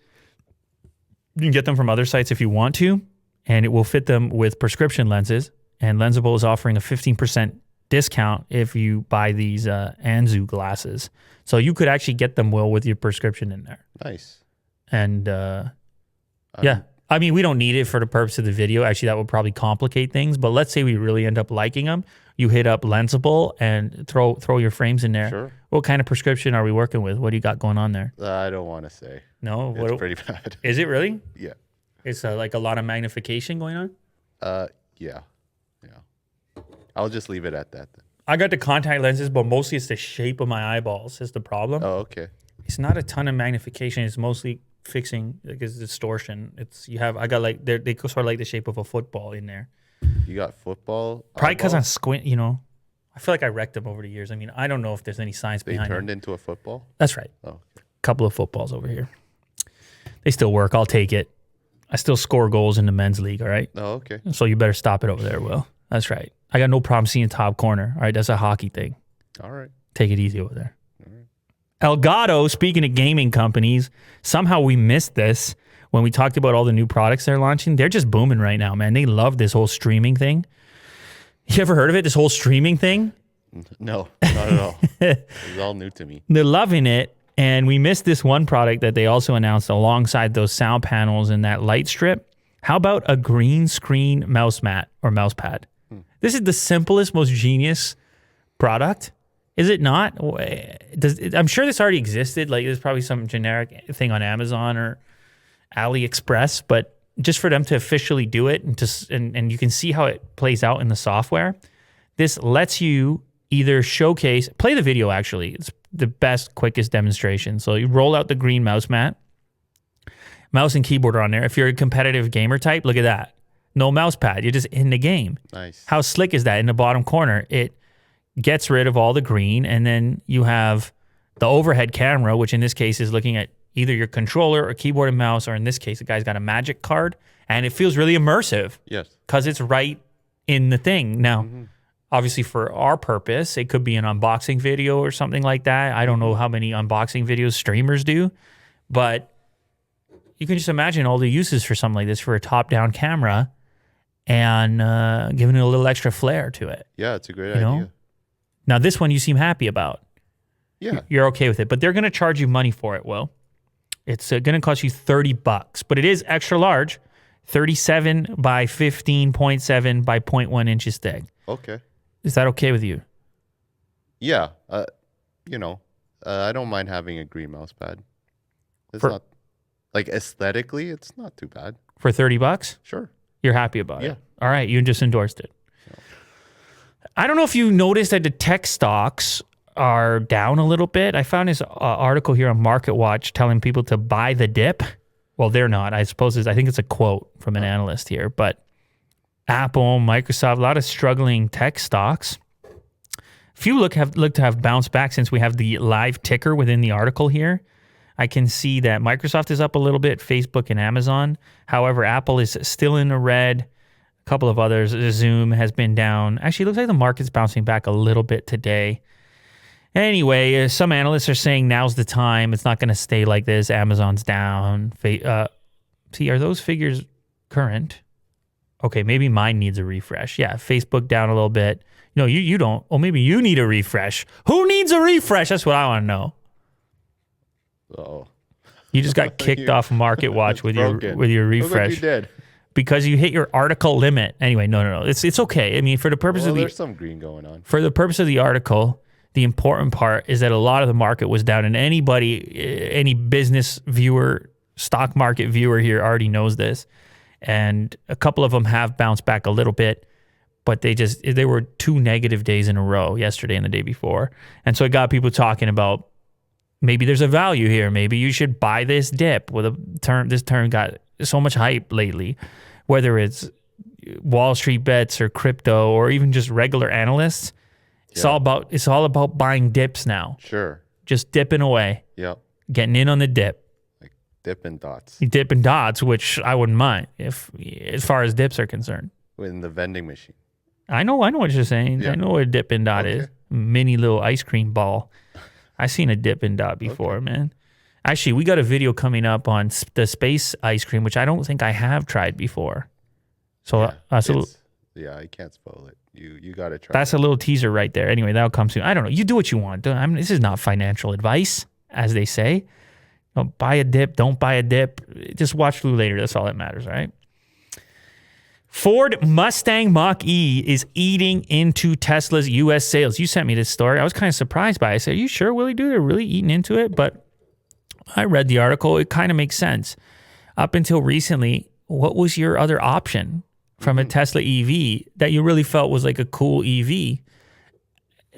You can get them from other sites if you want to, and it will fit them with prescription lenses. And Lensable is offering a 15% discount if you buy these Anzu glasses. So you could actually get them, Will, with your prescription in there. Nice. And yeah, I mean, we don't need it for the purpose of the video. Actually, that would probably complicate things. But let's say we really end up liking them. You hit up Lensable and throw your frames in there. Sure. What kind of prescription are we working with? What do you got going on there? I don't want to say. No? It's pretty bad. Is it really? Yeah. It's like a lot of magnification going on? Yeah. I'll just leave it at that then. I got the contact lenses, but mostly it's the shape of my eyeballs is the problem. Oh, okay. It's not a ton of magnification. It's mostly fixing it's distortion. I got like they sort of like the shape of a football in there. You got football? Probably because I'm squint, I feel like I wrecked them over the years. I mean, I don't know if there's any science behind it. They turned into a football? That's right. Oh, okay. Couple of footballs over here. They still work. I'll take it. I still score goals in the men's league, all right? Oh, okay. So you better stop it over there, Will. That's right. I got no problem seeing top corner. All right, that's a hockey thing. All right. Take it easy over there. All right. Elgato, speaking of gaming companies, somehow we missed this when we talked about all the new products they're launching. They're just booming right now, man. They love this whole streaming thing. You ever heard of it, this whole streaming thing? No, not at all. It's all new to me. They're loving it. And we missed this one product that they also announced alongside those sound panels and that light strip. How about a green screen mouse mat or mouse pad? This is the simplest, most genius product. Is it not? I'm sure this already existed. Like there's probably some generic thing on Amazon or AliExpress, but just for them to officially do it and you can see how it plays out in the software. This lets you either showcase, play the video actually. It's the best, quickest demonstration. So you roll out the green mouse mat. Mouse and keyboard are on there. If you're a competitive gamer type, look at that. No mouse pad. You're just in the game. Nice. How slick is that? In the bottom corner, it gets rid of all the green, and then you have the overhead camera, which in this case is looking at either your controller or keyboard and mouse, or in this case, the guy's got a magic card, and it feels really immersive. Yes. Because it's right in the thing. Now, Obviously, for our purpose, it could be an unboxing video or something like that. I don't know how many unboxing videos streamers do, but you can just imagine all the uses for something like this for a top-down camera and giving it a little extra flair to it. Yeah, it's a great idea. Now, this one you seem happy about. Yeah. You're okay with it, but they're going to charge you money for it, Will. It's going to cost you $30, but it is extra large, 37 by 15.7 by 0.1 inches thick. Okay. Is that okay with you? Yeah. I don't mind having a green mouse pad. It's not, like, aesthetically, it's not too bad. For $30? Sure. You're happy about it? Yeah. All right, you just endorsed it. Yeah. I don't know if you noticed that the tech stocks are down a little bit. I found this article here on Market Watch telling people to buy the dip. Well, they're not. I think it's a quote from an analyst here. But Apple, Microsoft, a lot of struggling tech stocks. Few look to have bounced back since we have the live ticker within the article here. I can see that Microsoft is up a little bit, Facebook and Amazon. However, Apple is still in the red. A couple of others. Zoom has been down. Actually, it looks like the market's bouncing back a little bit today. Anyway, some analysts are saying now's the time. It's not going to stay like this. Amazon's down. See, are those figures current? Okay, maybe mine needs a refresh. Yeah, Facebook down a little bit. No, you don't. Oh, maybe you need a refresh. Who needs a refresh? That's what I want to know. Uh-oh. You just got kicked off Market Watch with your refresh. Look like you did. Because you hit your article limit. Anyway, no. It's okay. I mean, for the purpose of there's some green going on. For the purpose of the article, the important part is that a lot of the market was down, and any business viewer, stock market viewer here already knows this. And a couple of them have bounced back a little bit, but they were 2 negative days in a row, yesterday and the day before. And so it got people talking about maybe there's a value here. Maybe you should buy this dip. This term got so much hype lately, whether it's Wall Street bets or crypto or even just regular analysts. It's all about buying dips now. Sure. Just dipping away. Yep. Getting in on the dip. Like dipping dots. Dipping dots, which I wouldn't mind as far as dips are concerned. In the vending machine. I know what you're saying. Yeah. I know what a dipping dot is. Mini little ice cream ball. I've seen a dipping dot before, man. Actually, we got a video coming up on the space ice cream, which I don't think I have tried before. So, I can't spoil it. You got to try. That's a little teaser right there. Anyway, that'll come soon. I don't know. You do what you want. This is not financial advice, as they say. Don't buy a dip. Don't buy a dip. Just watch Blue later. That's all that matters, right? Ford Mustang Mach-E is eating into Tesla's U.S. sales. You sent me this story. I was kind of surprised by it. I said, are you sure, Willie, dude? They're really eating into it? But I read the article. It kind of makes sense. Up until recently, what was your other option from a Tesla EV that you really felt was like a cool EV?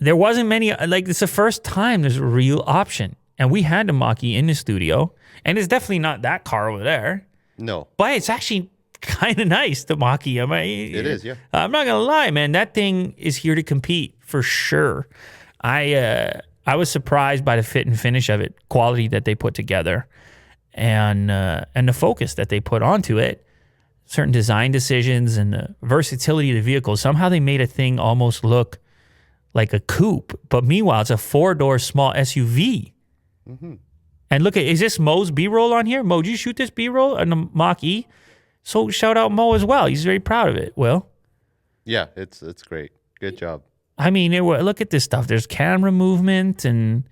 There wasn't many. Like, it's the first time there's a real option. And we had the Mach-E in the studio. And it's definitely not that car over there. No. But it's actually kind of nice, the Mach-E. It is, yeah. I'm not going to lie, man. That thing is here to compete for sure. I was surprised by the fit and finish of it, quality that they put together, and the focus that they put onto it, certain design decisions and the versatility of the vehicle. Somehow they made a thing almost look like a coupe, but meanwhile, it's a 4-door small SUV. Mm-hmm. And look is this Mo's B-roll on here? Mo, did you shoot this B-roll on the Mach-E? So shout out Mo as well. He's very proud of it. Will? Yeah, it's great. Good job. I mean, look at this stuff. There's camera movement and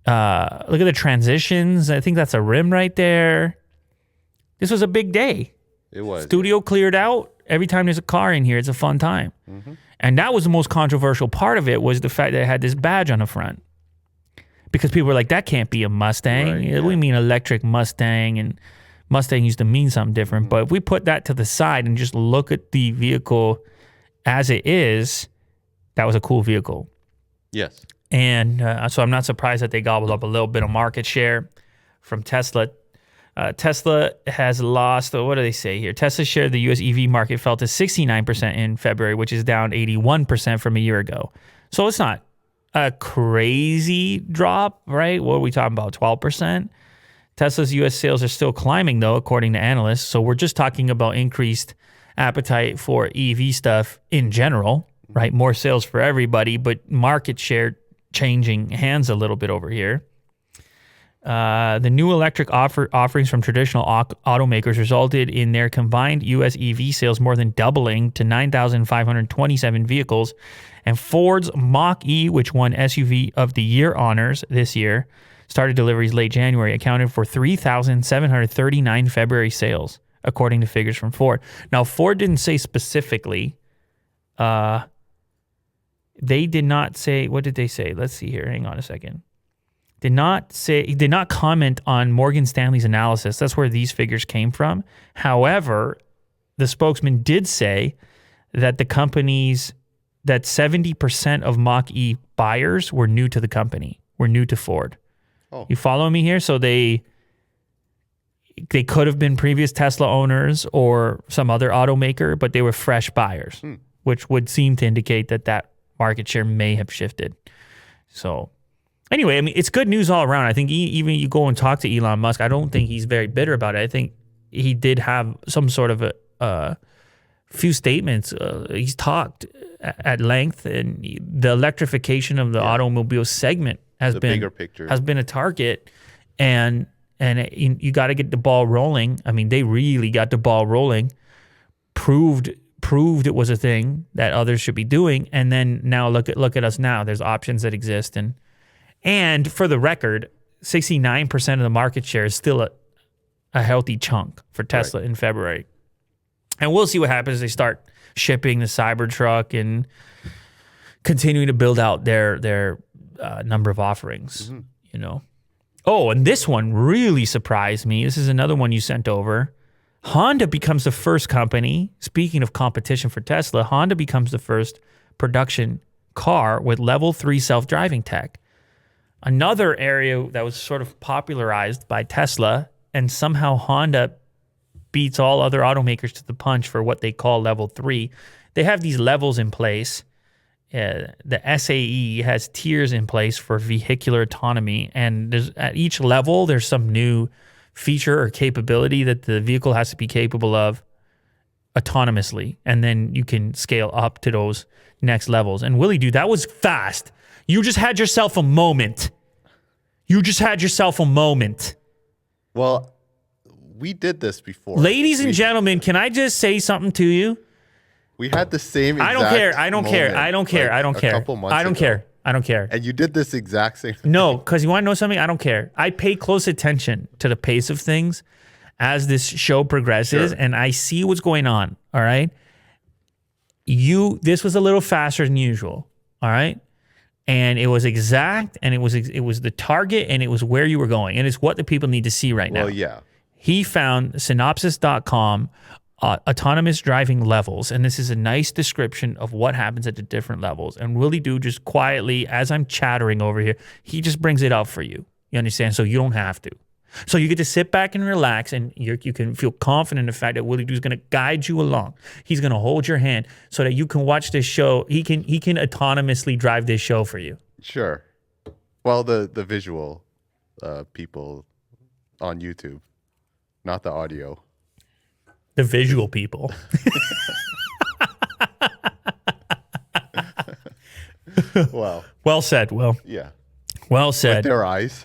look at the transitions. I think that's a rim right there. This was a big day. It was. Studio cleared out. Every time there's a car in here, it's a fun time. Mm-hmm. And that was the most controversial part of it, was the fact that it had this badge on the front. Because people were like, that can't be a Mustang. Right, yeah. We mean electric Mustang, and Mustang used to mean something different. Mm-hmm. But if we put that to the side and just look at the vehicle as it is, that was a cool vehicle. Yes. And so I'm not surprised that they gobbled up a little bit of market share from Tesla. Tesla has lost, what do they say here? Tesla's share of the U.S. EV market fell to 69% in February, which is down 81% from a year ago. So it's not a crazy drop, right? What are we talking about, 12%? Tesla's U.S. sales are still climbing, though, according to analysts. So we're just talking about increased appetite for EV stuff in general. right? More sales for everybody, but market share changing hands a little bit over here. The new electric offerings from traditional automakers resulted in their combined U.S. EV sales more than doubling to 9,527 vehicles. And Ford's Mach-E, which won SUV of the Year honors this year, started deliveries late January, accounted for 3,739 February sales, according to figures from Ford. Now, Ford didn't say specifically. They did not say, what did they say? Let's see here. Hang on a second. Did not comment on Morgan Stanley's analysis. That's where these figures came from. However, the spokesman did say that the companies, that 70% of Mach-E buyers were new to the company, were new to Ford. Oh. You follow me here? So they could have been previous Tesla owners or some other automaker, but they were fresh buyers, which would seem to indicate that market share may have shifted. So anyway, I mean, it's good news all around. I think even you go and talk to Elon Musk, I don't think he's very bitter about it. I think he did have some sort of a few statements. He's talked at length, and the electrification of the automobile segment has been a target, and you got to get the ball rolling. I mean, they really got the ball rolling, proved it was a thing that others should be doing, and then now look at us now. There's options that exist, and for the record, 69% of the market share is still a healthy chunk for Tesla in February. And we'll see what happens as they start shipping the Cybertruck and continuing to build out their number of offerings, you know. Oh, and this one really surprised me. This is another one you sent over. Honda becomes the first company, speaking of competition for Tesla, Honda becomes the first production car with level 3 self-driving tech. Another area that was sort of popularized by Tesla, and somehow Honda beats all other automakers to the punch for what they call level 3. They have these levels in place. The SAE has tiers in place for vehicular autonomy, and at each level, there's some new feature or capability that the vehicle has to be capable of autonomously, and then you can scale up to those next levels. And Willie, dude, that was fast. You just had yourself a moment. Well, we did this before. Ladies and gentlemen, can I just say something to you? We had the same exact I don't care. I don't care. I don't care. And you did this exact same thing. No, because you want to know something? I don't care. I pay close attention to the pace of things as this show progresses, and I see what's going on, all right? This was a little faster than usual, all right? And it was exact, and it was the target, and it was where you were going, and it's what the people need to see right now. Well, yeah. He found synopsis.com autonomous driving levels, and this is a nice description of what happens at the different levels. And Willie Doo just quietly, as I'm chattering over here, he just brings it up for you. You understand? So you don't have to. So you get to sit back and relax, and you can feel confident in the fact that Willie Doo is going to guide you along. He's going to hold your hand so that you can watch this show. He can autonomously drive this show for you. Sure. Well, the visual people on YouTube, not the audio. The visual people. Well said, Will. Yeah. Well said. With their eyes.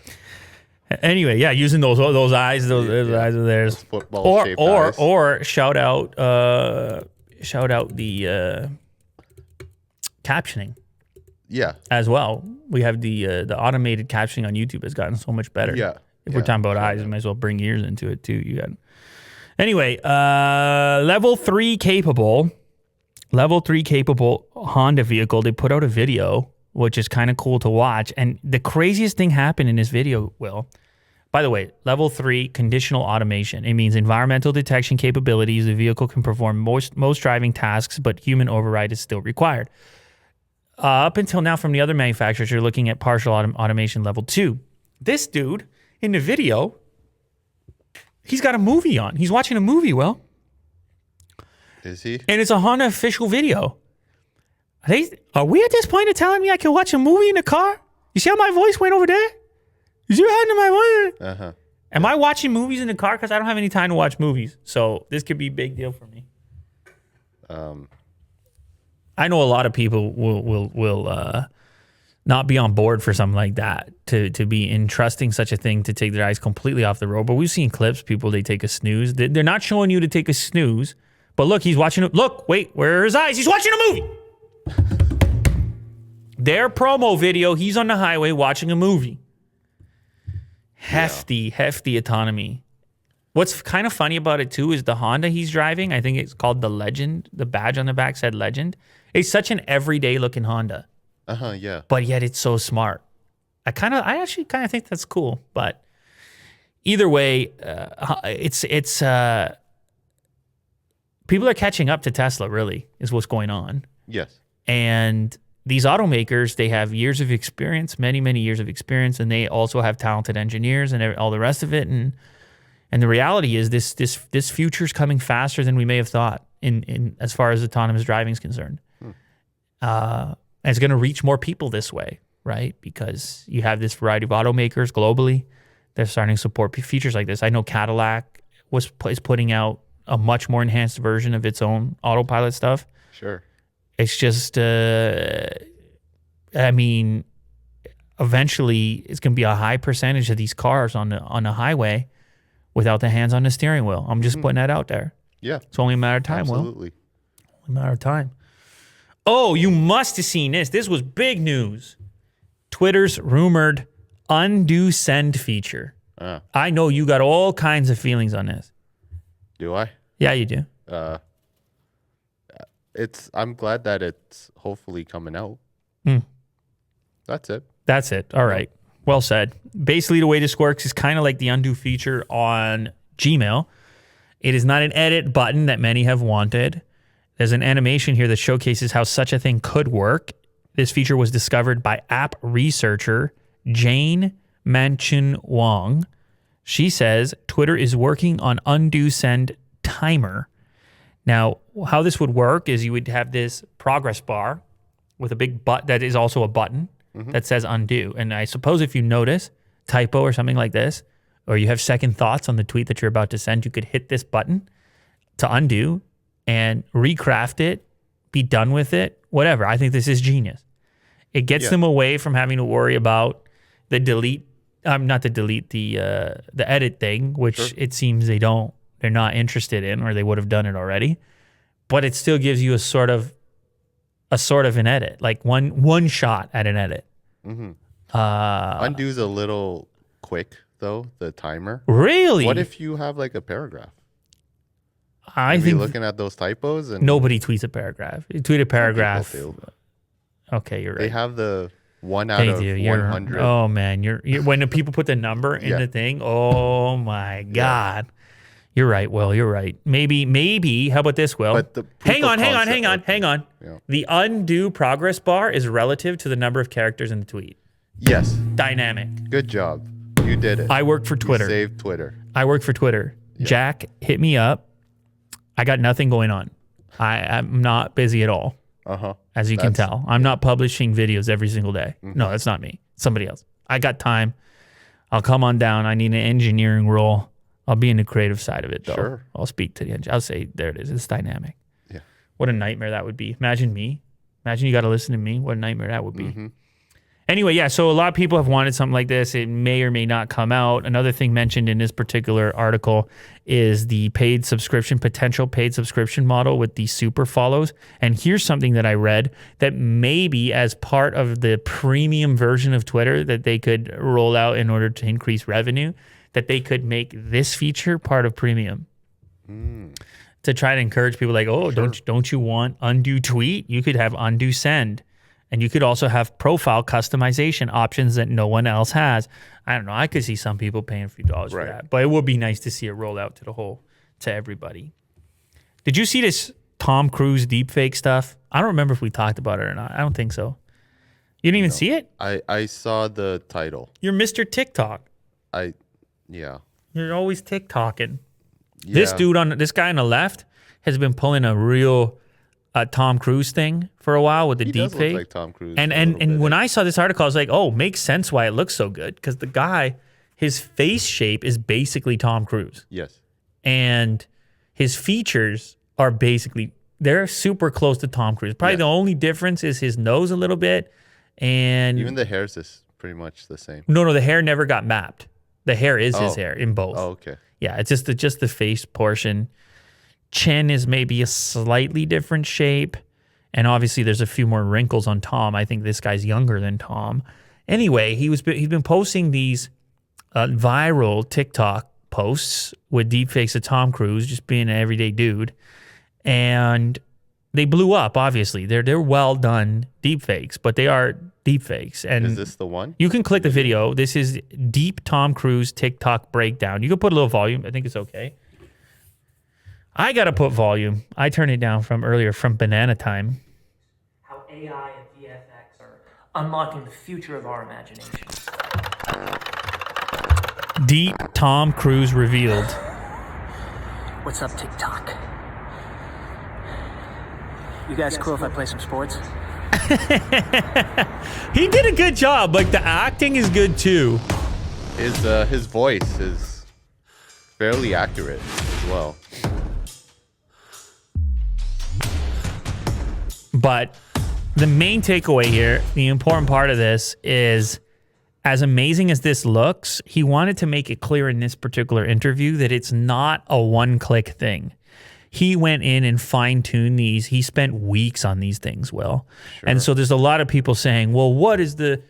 Anyway, yeah, using those eyes, those eyes of theirs. Or shout out the captioning. Yeah. As well. We have the automated captioning on YouTube has gotten so much better. Yeah. If we're talking about eyes, we might as well bring ears into it too. You got. Anyway, level 3 capable Honda vehicle. They put out a video, which is kind of cool to watch. And the craziest thing happened in this video, Will. By the way, level 3 conditional automation. It means environmental detection capabilities. The vehicle can perform most driving tasks, but human override is still required. Up until now, from the other manufacturers, you're looking at partial automation level 2. This dude in the video, he's got a movie on. He's watching a movie, Will. Is he? And it's a Honda official video. Are we at this point of telling me I can watch a movie in the car? You see how my voice went over there? You see what happened to my voice? Uh-huh. Am I watching movies in the car? Because I don't have any time to watch movies. So this could be a big deal for me. I know a lot of people will not be on board for something like that, to be entrusting such a thing to take their eyes completely off the road. But we've seen clips, people, they take a snooze. They're not showing you to take a snooze, but look, he's watching it. Look, wait, where are his eyes? He's watching a movie. Their promo video, he's on the highway watching a movie. Hefty autonomy. What's kind of funny about it too is the Honda he's driving, I think it's called the Legend. The badge on the back said Legend. It's such an everyday looking Honda. Yeah. But yet it's so smart. I actually kind of think that's cool. But either way, it's people are catching up to Tesla, really, is what's going on. Yes. And these automakers, they have years of experience, many, many years of experience, and they also have talented engineers and all the rest of it. And the reality is this future is coming faster than we may have thought in as far as autonomous driving is concerned. And it's going to reach more people this way, right? Because you have this variety of automakers globally. They're starting to support features like this. I know Cadillac is putting out a much more enhanced version of its own autopilot stuff. Sure. It's just, I mean, eventually it's going to be a high percentage of these cars on the highway without the hands on the steering wheel. I'm just putting that out there. Yeah. It's only a matter of time, Absolutely. Will. Only a matter of time. Oh, you must have seen this. This was big news. Twitter's rumored undo send feature. I know you got all kinds of feelings on this. Do I? Yeah, you do. I'm glad that it's hopefully coming out. That's it. That's it. All right. Well said. Basically, the way this works is kind of like the undo feature on Gmail. It is not an edit button that many have wanted. There's an animation here that showcases how such a thing could work. This feature was discovered by app researcher Jane Manchin Wong. She says Twitter is working on undo send timer. Now, how this would work is you would have this progress bar with a big button that is also a button that says undo. And I suppose if you notice typo or something like this, or you have second thoughts on the tweet that you're about to send, you could hit this button to undo and recraft it, be done with it, whatever. I think this is genius. It gets them away from having to worry about the delete, not the delete, the edit thing, which it seems they're not interested in, or they would have done it already. But it still gives you a sort of an edit, like one shot at an edit. Undo's a little quick though, the timer. Really? What if you have like a paragraph? I think looking at those typos and nobody tweets a paragraph. You tweet a paragraph. Okay, you're right. They have the 1 out of 100. Oh man, you're when the people put the number in the thing. Oh my God. You're right, Will. You're right. Maybe. How about this, Will? But hang on. Yeah. The undo progress bar is relative to the number of characters in the tweet. Yes. Dynamic. Good job. You did it. I work for Twitter. You saved Twitter. I work for Twitter. Yeah. Jack, hit me up. I got nothing going on. I'm not busy at all. As you can tell. I'm not publishing videos every single day. No, that's not me. Somebody else. I got time. I'll come on down. I need an engineering role. I'll be in the creative side of it, though. Sure. I'll speak to the engineer. I'll say, there it is. It's dynamic. Yeah. What a nightmare that would be. Imagine me. Imagine you got to listen to me. What a nightmare that would be. Anyway, yeah, so a lot of people have wanted something like this. It may or may not come out. Another thing mentioned in this particular article is the potential paid subscription model with the super follows. And here's something that I read that maybe as part of the premium version of Twitter that they could roll out in order to increase revenue, that they could make this feature part of premium to try to encourage people like, don't you want undo tweet? You could have undo send. And you could also have profile customization options that no one else has. I don't know. I could see some people paying a few dollars for that. But it would be nice to see it roll out to everybody. Did you see this Tom Cruise deepfake stuff? I don't remember if we talked about it or not. I don't think so. You didn't even see it? I saw the title. You're Mr. TikTok. Yeah. You're always TikToking. Yeah. This guy on the left has been pulling a real Tom Cruise thing for a while with the deep fake. Look like Tom Cruise. And when I saw this article, I was like, oh, makes sense why it looks so good. Because the guy, his face shape is basically Tom Cruise. Yes. And his features are basically they're super close to Tom Cruise. Probably the only difference is his nose a little bit, and even the hair's is pretty much the same. No, the hair never got mapped. The hair is his hair in both. Oh, okay. Yeah, it's just the face portion. Chin is maybe a slightly different shape, and obviously there's a few more wrinkles on Tom. I think this guy's younger than Tom. Anyway, he's been posting these viral TikTok posts with deepfakes of Tom Cruise, just being an everyday dude, and they blew up. Obviously, they're well done deepfakes, but they are deepfakes. And is this the one? You can click the video. This is deep Tom Cruise TikTok breakdown. You can put a little volume. I think it's okay. I gotta put volume. I turned it down from earlier from Banana Time. How AI and VFX are unlocking the future of our imagination. Deep Tom Cruise revealed. What's up, TikTok? You guys cool if I play some sports? He did a good job. Like, the acting is good too. His voice is fairly accurate as well. But the main takeaway here, the important part of this is, as amazing as this looks, he wanted to make it clear in this particular interview that it's not a one-click thing. He went in and fine-tuned these. He spent weeks on these things, Will. Sure. And so there's a lot of people saying, well, what is the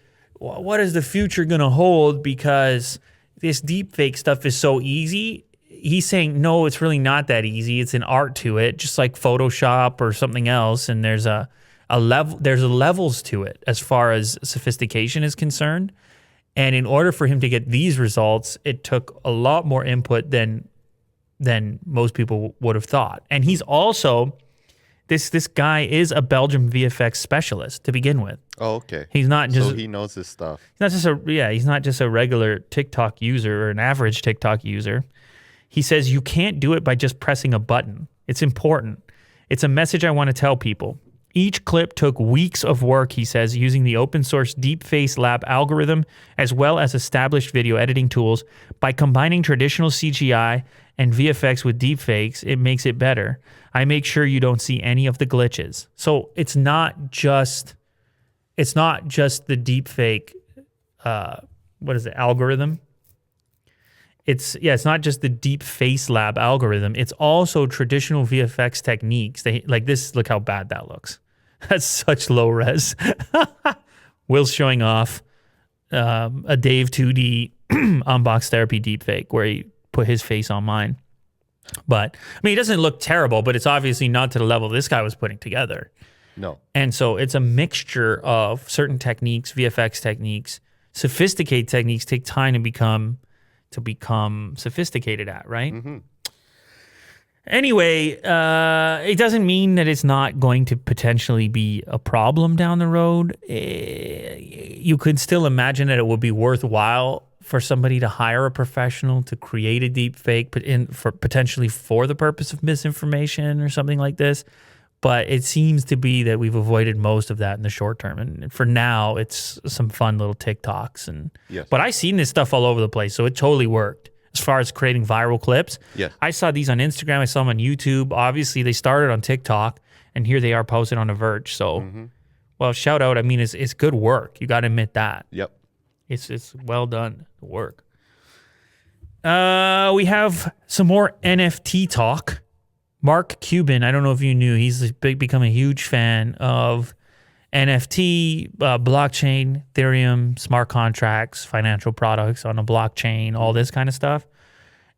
future going to hold, because this deepfake stuff is so easy? He's saying, no, it's really not that easy. It's an art to it, just like Photoshop or something else. And there's a level. There's levels to it as far as sophistication is concerned. And in order for him to get these results, it took a lot more input than most people would have thought. And he's also, this guy is a Belgian VFX specialist to begin with. Oh, okay. He's not just, so he knows his stuff. He's not just a regular TikTok user or an average TikTok user. He says you can't do it by just pressing a button. It's important. It's a message I want to tell people. Each clip took weeks of work, he says, using the open source Deepface Lab algorithm as well as established video editing tools. By combining traditional CGI and VFX with deepfakes, it makes it better. I make sure you don't see any of the glitches. So it's not just the deepfake, algorithm? It's not just the Deepface Lab algorithm. It's also traditional VFX techniques. Look how bad that looks. That's such low res. Will's showing off a Dave 2D Unbox Therapy deepfake where he put his face on mine. But, I mean, he doesn't look terrible, but it's obviously not to the level this guy was putting together. No. And so it's a mixture of certain techniques, VFX techniques, sophisticated techniques take time to become sophisticated at, right? Mm-hmm. Anyway, it doesn't mean that it's not going to potentially be a problem down the road. You could still imagine that it would be worthwhile for somebody to hire a professional to create a deep fake potentially for the purpose of misinformation or something like this. But it seems to be that we've avoided most of that in the short term. And for now, it's some fun little TikToks. Yes. But I've seen this stuff all over the place, so it totally worked. As far as creating viral clips, yes. I saw these on Instagram. I saw them on YouTube. Obviously, they started on TikTok, and here they are posted on The Verge. So, well, shout out. I mean, it's good work. You got to admit that. Yep. It's well done work. We have some more NFT talk. Mark Cuban, I don't know if you knew, he's become a huge fan of NFT, blockchain, Ethereum, smart contracts, financial products on a blockchain, all this kind of stuff.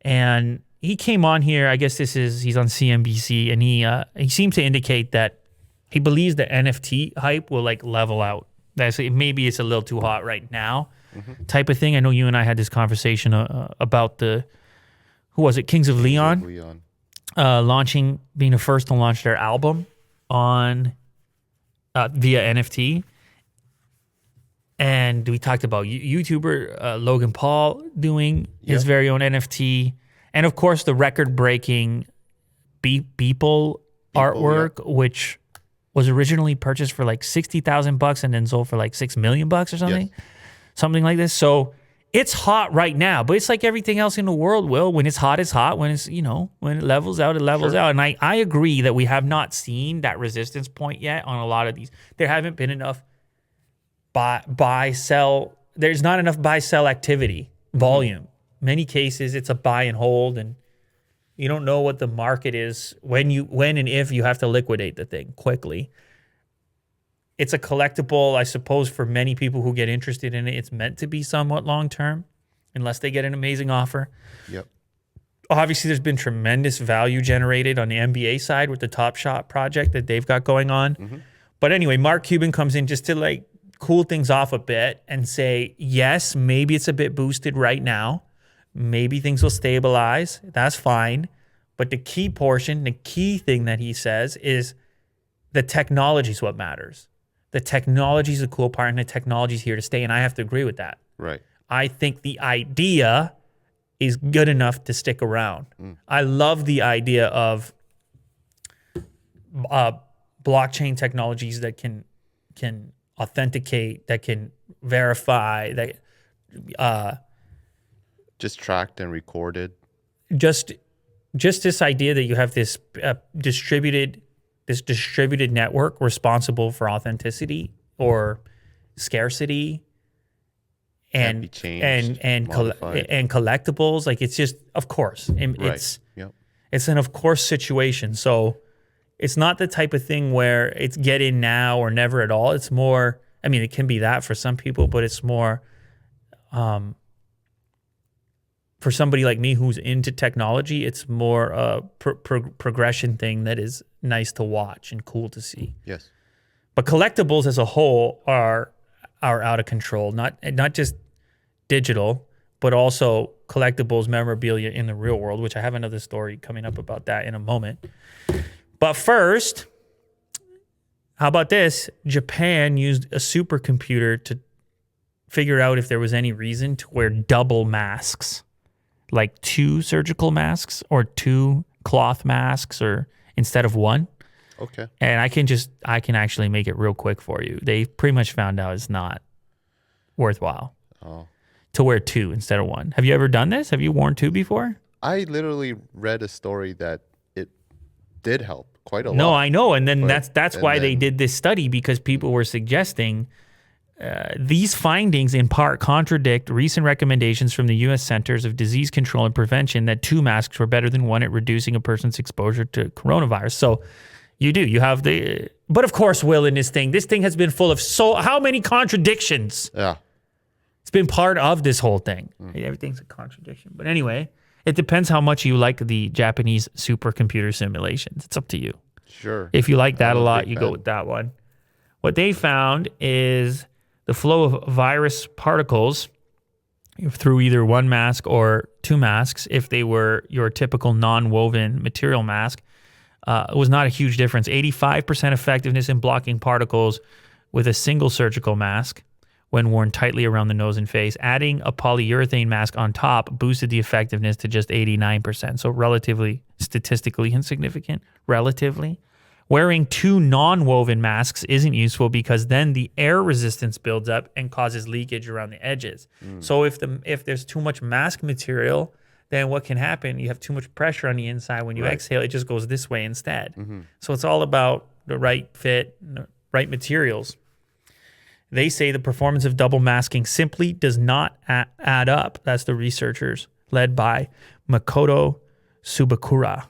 And he came on here, I guess he's on CNBC, and he seemed to indicate that he believes the NFT hype will level out. Maybe it's a little too hot right now type of thing. I know you and I had this conversation about Kings of Leon. Being the first to launch their album on via NFT. And we talked about YouTuber Logan Paul doing his very own NFT. And of course, the record-breaking Beeple artwork, which was originally purchased for $60,000 and then sold for $6 million or something. Yes. Something like this. So It's hot right now, but it's like everything else in the world, Will. When it's hot, it's hot. When it's, when it levels out, it levels out. And I agree that we have not seen that resistance point yet on a lot of these. There haven't been enough buy, sell. There's not enough buy, sell activity, volume. Many cases, it's a buy and hold, and you don't know what the market is when and if you have to liquidate the thing quickly. It's a collectible, I suppose, for many people who get interested in it. It's meant to be somewhat long-term, unless they get an amazing offer. Yep. Obviously, there's been tremendous value generated on the NBA side with the Top Shot project that they've got going on. But anyway, Mark Cuban comes in just to cool things off a bit and say, yes, maybe it's a bit boosted right now. Maybe things will stabilize. That's fine. But the key portion, the key thing that he says is the technology is what matters. The technology is the cool part, and the technology is here to stay, and I have to agree with that. Right. I think the idea is good enough to stick around. I love the idea of blockchain technologies that can authenticate, that can verify, that just tracked and recorded. Just this idea that you have this distributed network responsible for authenticity or scarcity and collectibles. Like, it's just, of course, it's an of course situation. So it's not the type of thing where it's get in now or never at all. It's more, I mean, it can be that for some people, but it's more for somebody like me who's into technology, it's more a progression thing that is nice to watch and cool to see. Yes. But collectibles as a whole are out of control, not just digital, but also collectibles, memorabilia in the real world, which I have another story coming up about that in a moment. But first, how about this? Japan used a supercomputer to figure out if there was any reason to wear double masks, like 2 surgical masks or 2 cloth masks, or instead of 1. Okay. And I can actually make it real quick for you. They pretty much found out it's not worthwhile to wear 2 instead of 1. Have you ever done this? Have you worn 2 before? I literally read a story that it did help quite a lot. No, I know. And then that's why they did this study, because people were suggesting these findings in part contradict recent recommendations from the U.S. Centers of Disease Control and Prevention that 2 masks were better than 1 at reducing a person's exposure to coronavirus. So you have but of course, Will, in this thing has been full of how many contradictions? Yeah. It's been part of this whole thing. Everything's a contradiction. But anyway, it depends how much you like the Japanese supercomputer simulations. It's up to you. Sure. If you like that a lot, you go with that one. What they found is the flow of virus particles through either 1 mask or 2 masks, if they were your typical non-woven material mask, was not a huge difference. 85% effectiveness in blocking particles with a single surgical mask when worn tightly around the nose and face. Adding a polyurethane mask on top boosted the effectiveness to just 89%. So relatively statistically insignificant, relatively. Wearing 2 non-woven masks isn't useful because then the air resistance builds up and causes leakage around the edges. So if there's too much mask material, then what can happen? You have too much pressure on the inside. When you exhale, it just goes this way instead. So it's all about the right fit, the right materials. They say the performance of double masking simply does not add up. That's the researchers led by Makoto Subakura.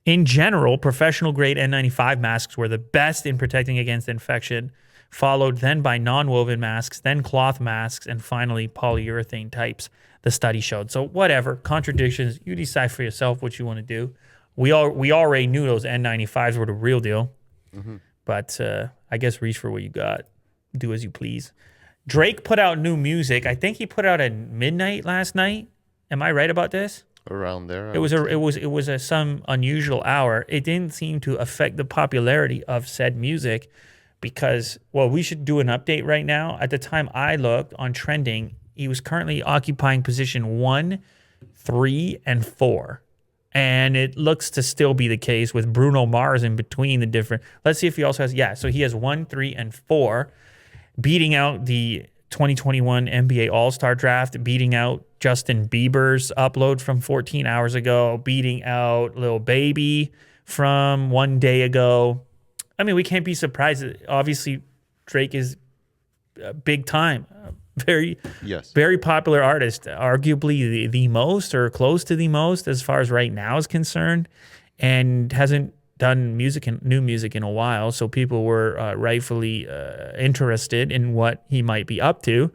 In general, professional-grade N95 masks were the best in protecting against infection, followed then by non-woven masks, then cloth masks, and finally polyurethane types, the study showed. So whatever, contradictions, you decide for yourself what you want to do. We already knew those N95s were the real deal, but I guess reach for what you got. Do as you please. Drake put out new music. I think he put out at midnight last night. Am I right about this? Around there. It was some unusual hour. It didn't seem to affect the popularity of said music because, well, we should do an update right now. At the time I looked on trending, he was currently occupying position 1, 3, and 4. And it looks to still be the case with Bruno Mars in between the different. Let's see if he also has, so he has 1, 3, and 4, beating out the 2021 NBA All-Star Draft, beating out Justin Bieber's upload from 14 hours ago, beating out Lil Baby from 1 day ago. I mean, we can't be surprised. Obviously, Drake is big time, very popular artist, arguably the most or close to the most as far as right now is concerned, and hasn't done new music in a while. So people were rightfully interested in what he might be up to.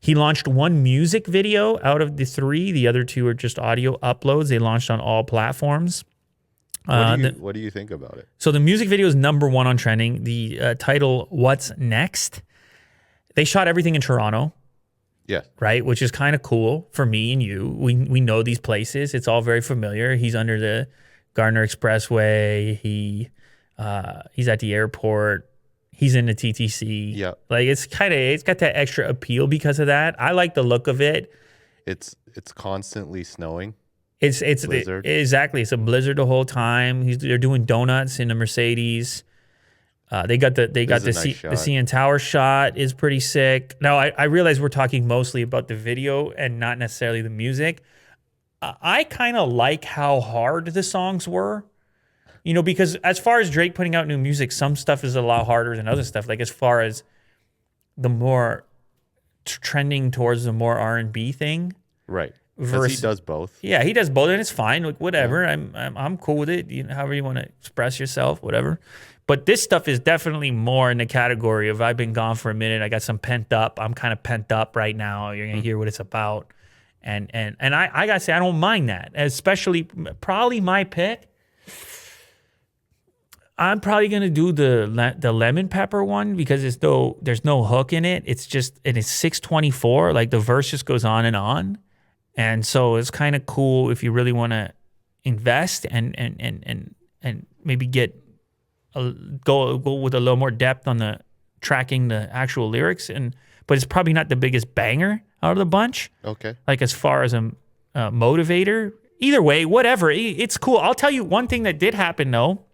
He launched one music video out of the 3. The other 2 are just audio uploads. They launched on all platforms. What do you think about it? So the music video is number 1 on trending. The title, What's Next? They shot everything in Toronto. Yeah. Right? Which is kind of cool for me and you. We know these places. It's all very familiar. He's under the Gardner Expressway. He's at the airport. He's in the TTC. Yeah. Like it's got that extra appeal because of that. I like the look of it. It's constantly snowing. Blizzard. Exactly. It's a blizzard the whole time. They're doing donuts in the Mercedes. They got the CN Tower shot is pretty sick. Now I realize we're talking mostly about the video and not necessarily the music. I kind of like how hard the songs were, because as far as Drake putting out new music, some stuff is a lot harder than other stuff. Like as far as the more trending towards the more R&B thing, right? Because he does both. Yeah, he does both, and it's fine. Like whatever, yeah. I'm cool with it. However you want to express yourself, whatever. But this stuff is definitely more in the category of I've been gone for a minute. I got some pent up. I'm kind of pent up right now. You're gonna hear what it's about, and I gotta say I don't mind that. Especially probably my pick. I'm probably gonna do the lemon pepper one because there's no hook in it. It's 6:24. Like the verse just goes on, and so it's kind of cool if you really want to invest and maybe go with a little more depth on the tracking the actual lyrics, but it's probably not the biggest banger out of the bunch. Okay. Like as far as a motivator, either way, whatever, it's cool. I'll tell you one thing that did happen though.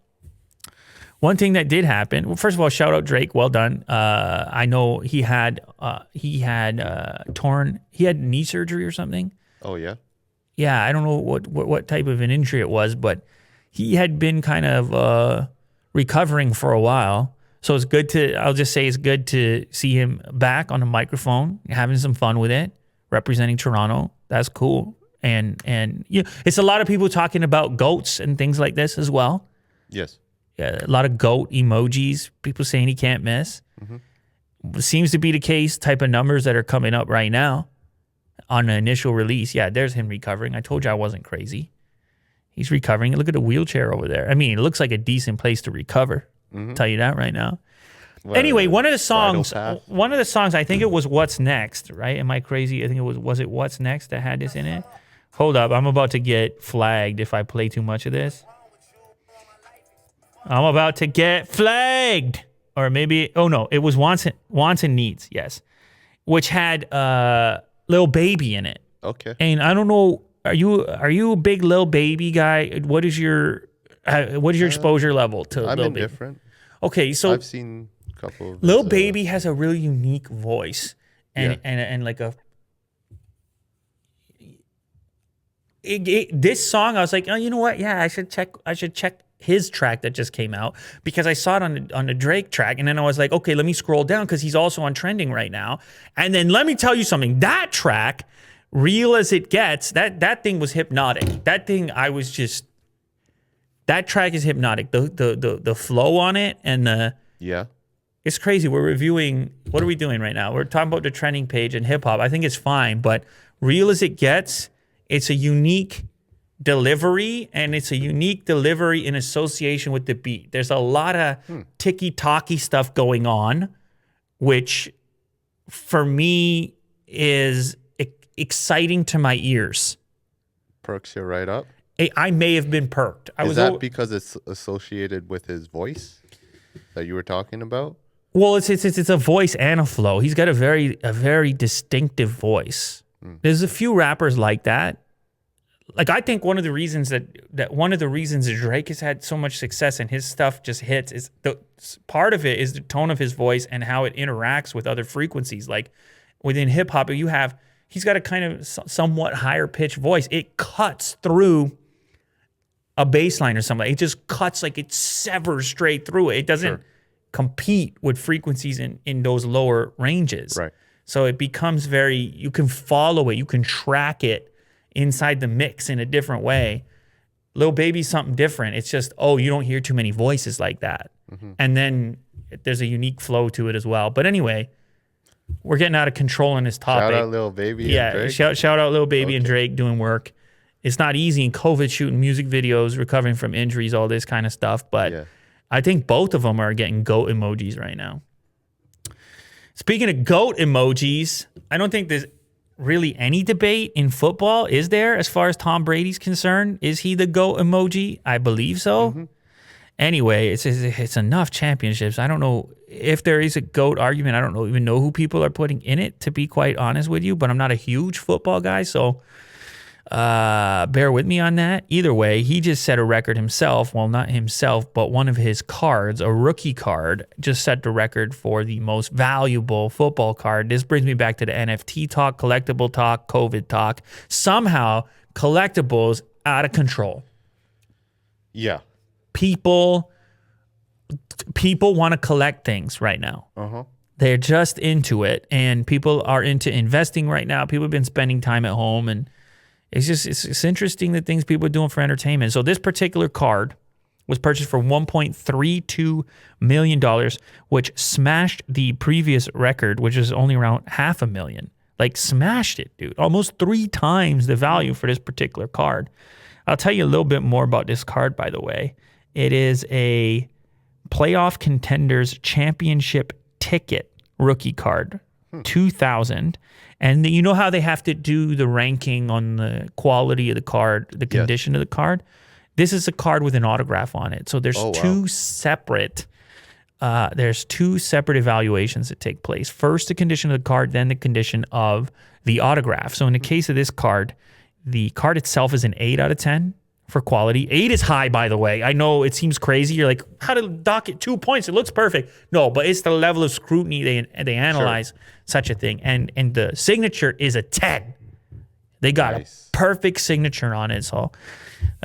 Well, first of all, shout out Drake. Well done. I know he had knee surgery or something. Oh yeah. Yeah, I don't know what type of an injury it was, but he had been kind of recovering for a while. So it's good to see him back on the microphone, having some fun with it, representing Toronto. That's cool. And it's a lot of people talking about goats and things like this as well. Yes. Yeah, a lot of goat emojis, people saying he can't miss. Mm-hmm. Seems to be the case, type of numbers that are coming up right now on the initial release. Yeah, there's him recovering. I told you I wasn't crazy. He's recovering. Look at the wheelchair over there. I mean, it looks like a decent place to recover. Mm-hmm. I'll tell you that right now. Anyway, one of the songs, I think it was What's Next, right? Am I crazy? I think was it What's Next that had this in it? Hold up. I'm about to get flagged if I play too much of this. I'm about to get flagged. Or maybe, oh no, it was Wants and Needs, yes. Which had Lil Baby in it. Okay. And I don't know, are you a big Lil Baby guy? What is your exposure level to Lil Baby? I'm indifferent. Okay, so I've seen a couple of Lil Baby has a really unique voice. And like this song, I was like, oh, you know what? Yeah, I should check his track that just came out because I saw it on the Drake track, and then I was like, okay, let me scroll down because he's also on trending right now. And then let me tell you something. That track, Real As It Gets, that thing was hypnotic. That track is hypnotic. The flow on it and it's crazy. We're reviewing. What are we doing right now? We're talking about the trending page and hip hop. I think it's fine, but Real As It Gets, it's a unique delivery, and it's a unique delivery in association with the beat. There's a lot of ticky-tacky stuff going on, which for me is exciting to my ears. Perks you right up? I may have been perked. Is that because it's associated with his voice that you were talking about? Well, it's a voice and a flow. He's got a very distinctive voice. There's a few rappers like that. Like I think one of the reasons that Drake has had so much success and his stuff just hits is part of it is the tone of his voice and how it interacts with other frequencies. Like within hip hop, he's got a kind of somewhat higher pitched voice. It cuts through a bass line or something. It just cuts, like it severs straight through it. It doesn't compete with frequencies in those lower ranges. Right. So it becomes you can follow it, you can track it inside the mix in a different way. Lil Baby's something different. It's just, you don't hear too many voices like that. Mm-hmm. And then there's a unique flow to it as well. But anyway, we're getting out of control on this topic. Shout out Lil Baby and Drake. Shout out Lil Baby and Drake doing work. It's not easy in COVID, shooting music videos, recovering from injuries, all this kind of stuff. But I think both of them are getting GOAT emojis right now. Speaking of GOAT emojis, I don't think there's really any debate in football, is there, as far as Tom Brady's concerned? Is he the GOAT emoji? I believe so. Mm-hmm. Anyway, it's enough championships. I don't know if there is a GOAT argument. I don't even know who people are putting in it, to be quite honest with you, but I'm not a huge football guy, so bear with me on that. Either way, he just set a record himself. Well, not himself, but one of his cards, a rookie card, just set the record for the most valuable football card. This brings me back to the NFT talk, collectible talk, COVID talk. Somehow, collectibles out of control. Yeah. People want to collect things right now. Uh-huh. They're just into it, and people are into investing right now. People have been spending time at home, and it's interesting the things people are doing for entertainment. So this particular card was purchased for $1.32 million, which smashed the previous record, which is only around $500,000. Like, smashed it, dude. Almost 3 times the value for this particular card. I'll tell you a little bit more about this card, by the way. It is a playoff contenders championship ticket rookie card, 2000. And you know how they have to do the ranking on the quality of the card, the condition of the card? This is a card with an autograph on it. So there's two separate evaluations that take place. First, the condition of the card, then the condition of the autograph. So in the case of this card, the card itself is an 8 out of 10 for quality. 8 is high, by the way. I know it seems crazy. You're like, how did dock it 2 points? It looks perfect. No, but it's the level of scrutiny they analyze such a thing. And the signature is a 10. They got a perfect signature on it. So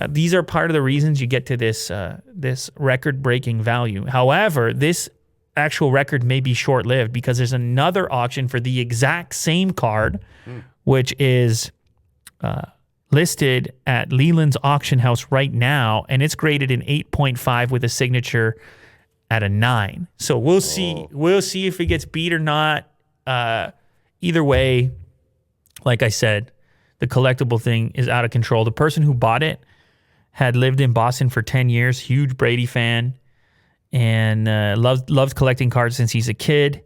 these are part of the reasons you get to this record-breaking value. However, this actual record may be short-lived because there's another auction for the exact same card, which is listed at Leland's auction house right now, and it's graded an 8.5 with a signature at a 9. So we'll see. We'll see if it gets beat or not. Either way, like I said, the collectible thing is out of control. The person who bought it had lived in Boston for 10 years, huge Brady fan, and loved collecting cards since he's a kid.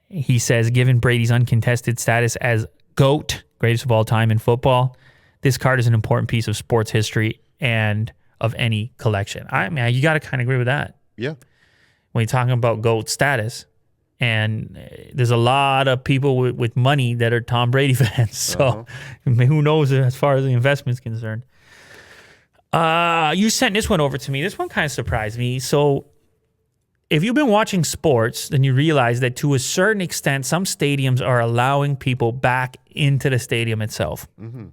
He says, given Brady's uncontested status as GOAT, greatest of all time in football, this card is an important piece of sports history and of any collection. I mean, you got to kind of agree with that. Yeah. When you're talking about GOAT status. And there's a lot of people with money that are Tom Brady fans. So who knows as far as the investment's concerned. You sent this one over to me. This one kind of surprised me. So if you've been watching sports, then you realize that to a certain extent, some stadiums are allowing people back into the stadium itself. Mm-hmm.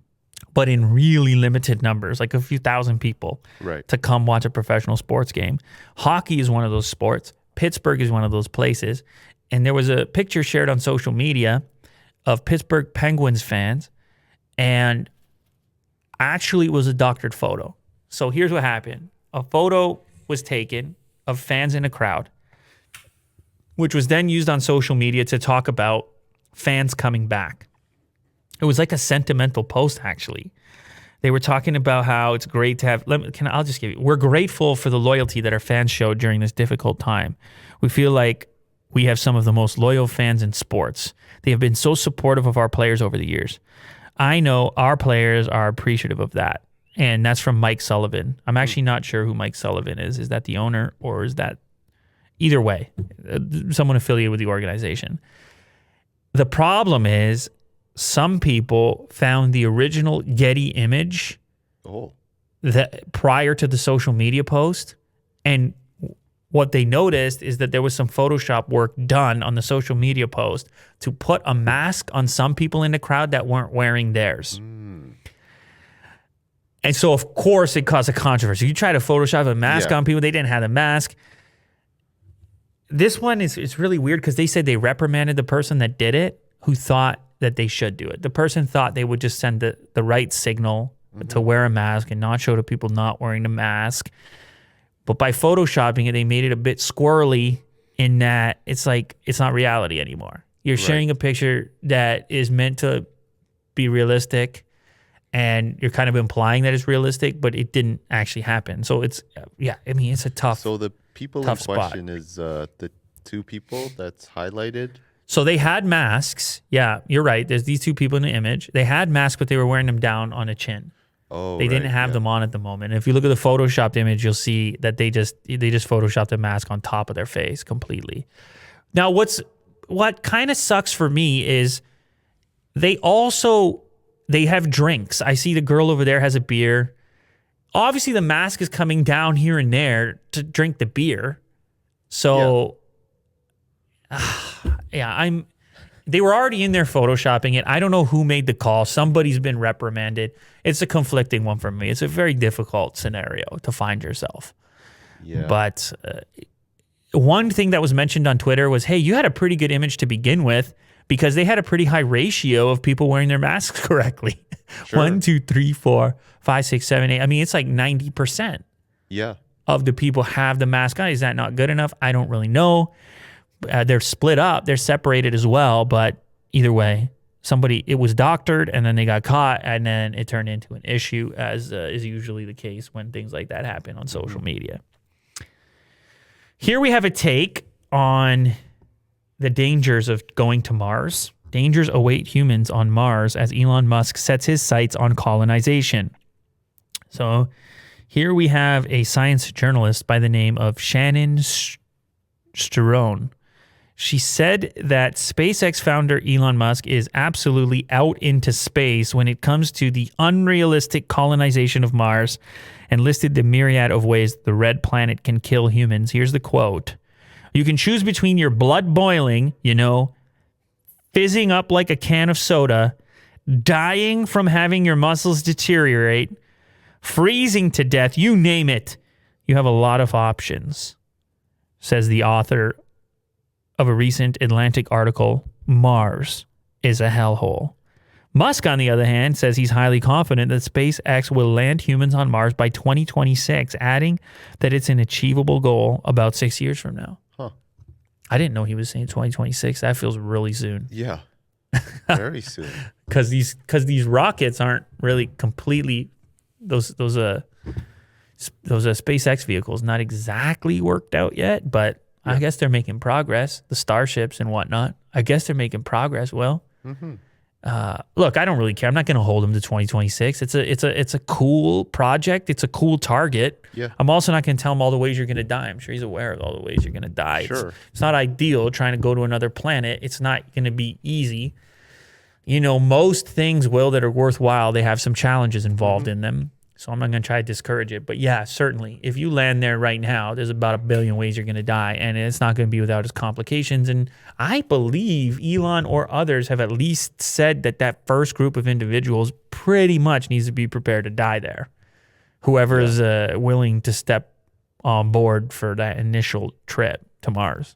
But in really limited numbers, like a few thousand people to come watch a professional sports game. Hockey is one of those sports. Pittsburgh is one of those places. And there was a picture shared on social media of Pittsburgh Penguins fans, and actually it was a doctored photo. So here's what happened. A photo was taken of fans in a crowd, which was then used on social media to talk about fans coming back. It was like a sentimental post, actually. They were talking about how it's great to have, I'll just give you, we're grateful for the loyalty that our fans showed during this difficult time. We feel like we have some of the most loyal fans in sports. They have been so supportive of our players over the years. I know our players are appreciative of that. And that's from Mike Sullivan. I'm actually not sure who Mike Sullivan is. Is that the owner or is that, either way, someone affiliated with the organization? The problem is some people found the original Getty image that prior to the social media post and what they noticed is that there was some Photoshop work done on the social media post to put a mask on some people in the crowd that weren't wearing theirs. And so, of course, it caused a controversy. You try to Photoshop a mask on people, they didn't have the mask. This one is really weird because they said they reprimanded the person that did it who thought that they should do it. The person thought they would just send the right signal to wear a mask and not show to people not wearing the mask. But by Photoshopping it, they made it a bit squirrely in that it's like it's not reality anymore. You're sharing a picture that is meant to be realistic, and you're kind of implying that it's realistic, but it didn't actually happen. So it's, it's a tough So the people in question is the two people that's highlighted? So they had masks. Yeah, you're right. There's these two people in the image. They had masks, but they were wearing them down on a chin. Oh, they didn't have them on at the moment. And if you look at the Photoshopped image, you'll see that they just Photoshopped a mask on top of their face completely. Now, what kind of sucks for me is they have drinks. I see the girl over there has a beer. Obviously, the mask is coming down here and there to drink the beer. So, they were already in there Photoshopping it. I don't know who made the call. Somebody's been reprimanded. It's a conflicting one for me. It's a very difficult scenario to find yourself. Yeah. But one thing that was mentioned on Twitter was, hey, you had a pretty good image to begin with because they had a pretty high ratio of people wearing their masks correctly. Sure. 1, 2, 3, 4, 5, 6, 7, 8. I mean, it's like 90%. Yeah. Of the people have the mask on. Is that not good enough? I don't really know. They're split up. They're separated as well. But either way, it was doctored and then they got caught and then it turned into an issue, as is usually the case when things like that happen on social media. Here we have a take on the dangers of going to Mars. Dangers await humans on Mars as Elon Musk sets his sights on colonization. So here we have a science journalist by the name of Shannon Sterone. She said that SpaceX founder Elon Musk is absolutely out into space when it comes to the unrealistic colonization of Mars and listed the myriad of ways the red planet can kill humans. Here's the quote. You can choose between your blood boiling, fizzing up like a can of soda, dying from having your muscles deteriorate, freezing to death, you name it. You have a lot of options, says the author of a recent Atlantic article, Mars is a hellhole. Musk, on the other hand, says he's highly confident that SpaceX will land humans on Mars by 2026, adding that it's an achievable goal about 6 years from now. Huh. I didn't know he was saying 2026. That feels really soon. Yeah. Very soon. Because these rockets aren't really completely those SpaceX vehicles not exactly worked out yet, but yeah. I guess they're making progress. The Starships and whatnot. I guess they're making progress. Well, look, I don't really care. I'm not going to hold them to 2026. It's a cool project. It's a cool target. Yeah. I'm also not going to tell him all the ways you're going to die. I'm sure he's aware of all the ways you're going to die. Sure. It's not ideal trying to go to another planet. It's not going to be easy. Most things, that are worthwhile, they have some challenges involved in them. So I'm not going to try to discourage it. But yeah, certainly, if you land there right now, there's about 1 billion ways you're going to die. And it's not going to be without its complications. And I believe Elon or others have at least said that first group of individuals pretty much needs to be prepared to die there. Whoever is willing to step on board for that initial trip to Mars.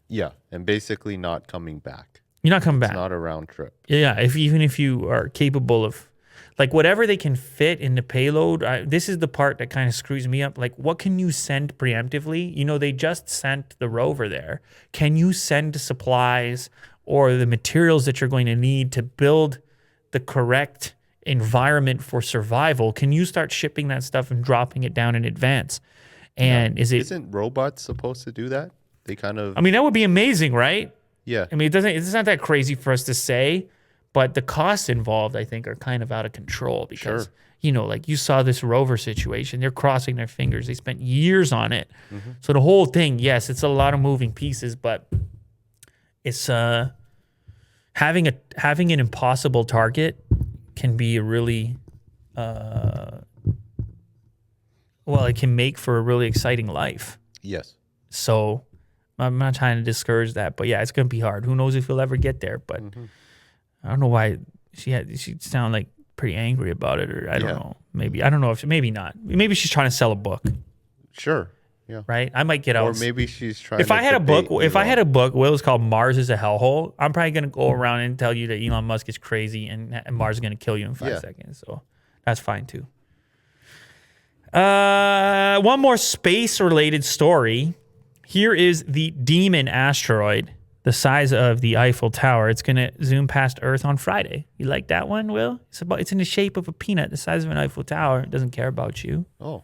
Yeah, and basically not coming back. You're not coming back. It's not a round trip. Yeah, even if you are capable of, whatever they can fit in the payload, this is the part that kind of screws me up. What can you send preemptively? They just sent the rover there. Can you send supplies or the materials that you're going to need to build the correct environment for survival? Can you start shipping that stuff and dropping it down in advance? And isn't robots supposed to do that? They kind of... that would be amazing, right? Yeah. It's not that crazy for us to say, but the costs involved, I think, are kind of out of control because, you saw this rover situation. They're crossing their fingers. They spent years on it. Mm-hmm. So the whole thing, yes, it's a lot of moving pieces, but it's having an impossible target can be a really, it can make for a really exciting life. Yes. So I'm not trying to discourage that, but yeah, it's gonna be hard. Who knows if he'll ever get there? But I don't know why she sounded like pretty angry about it, or I don't know. Maybe I don't know if maybe not. Maybe she's trying to sell a book. Sure. Yeah. Right. I might get out. Or maybe she's trying. If I had a book, Will, is called Mars is a Hellhole. I'm probably gonna go around and tell you that Elon Musk is crazy and Mars is gonna kill you in 5 seconds. So that's fine too. One more space-related story. Here is the Demon Asteroid, the size of the Eiffel Tower. It's gonna zoom past Earth on Friday. You like that one, Will? It's in the shape of a peanut, the size of an Eiffel Tower. It doesn't care about you. Oh.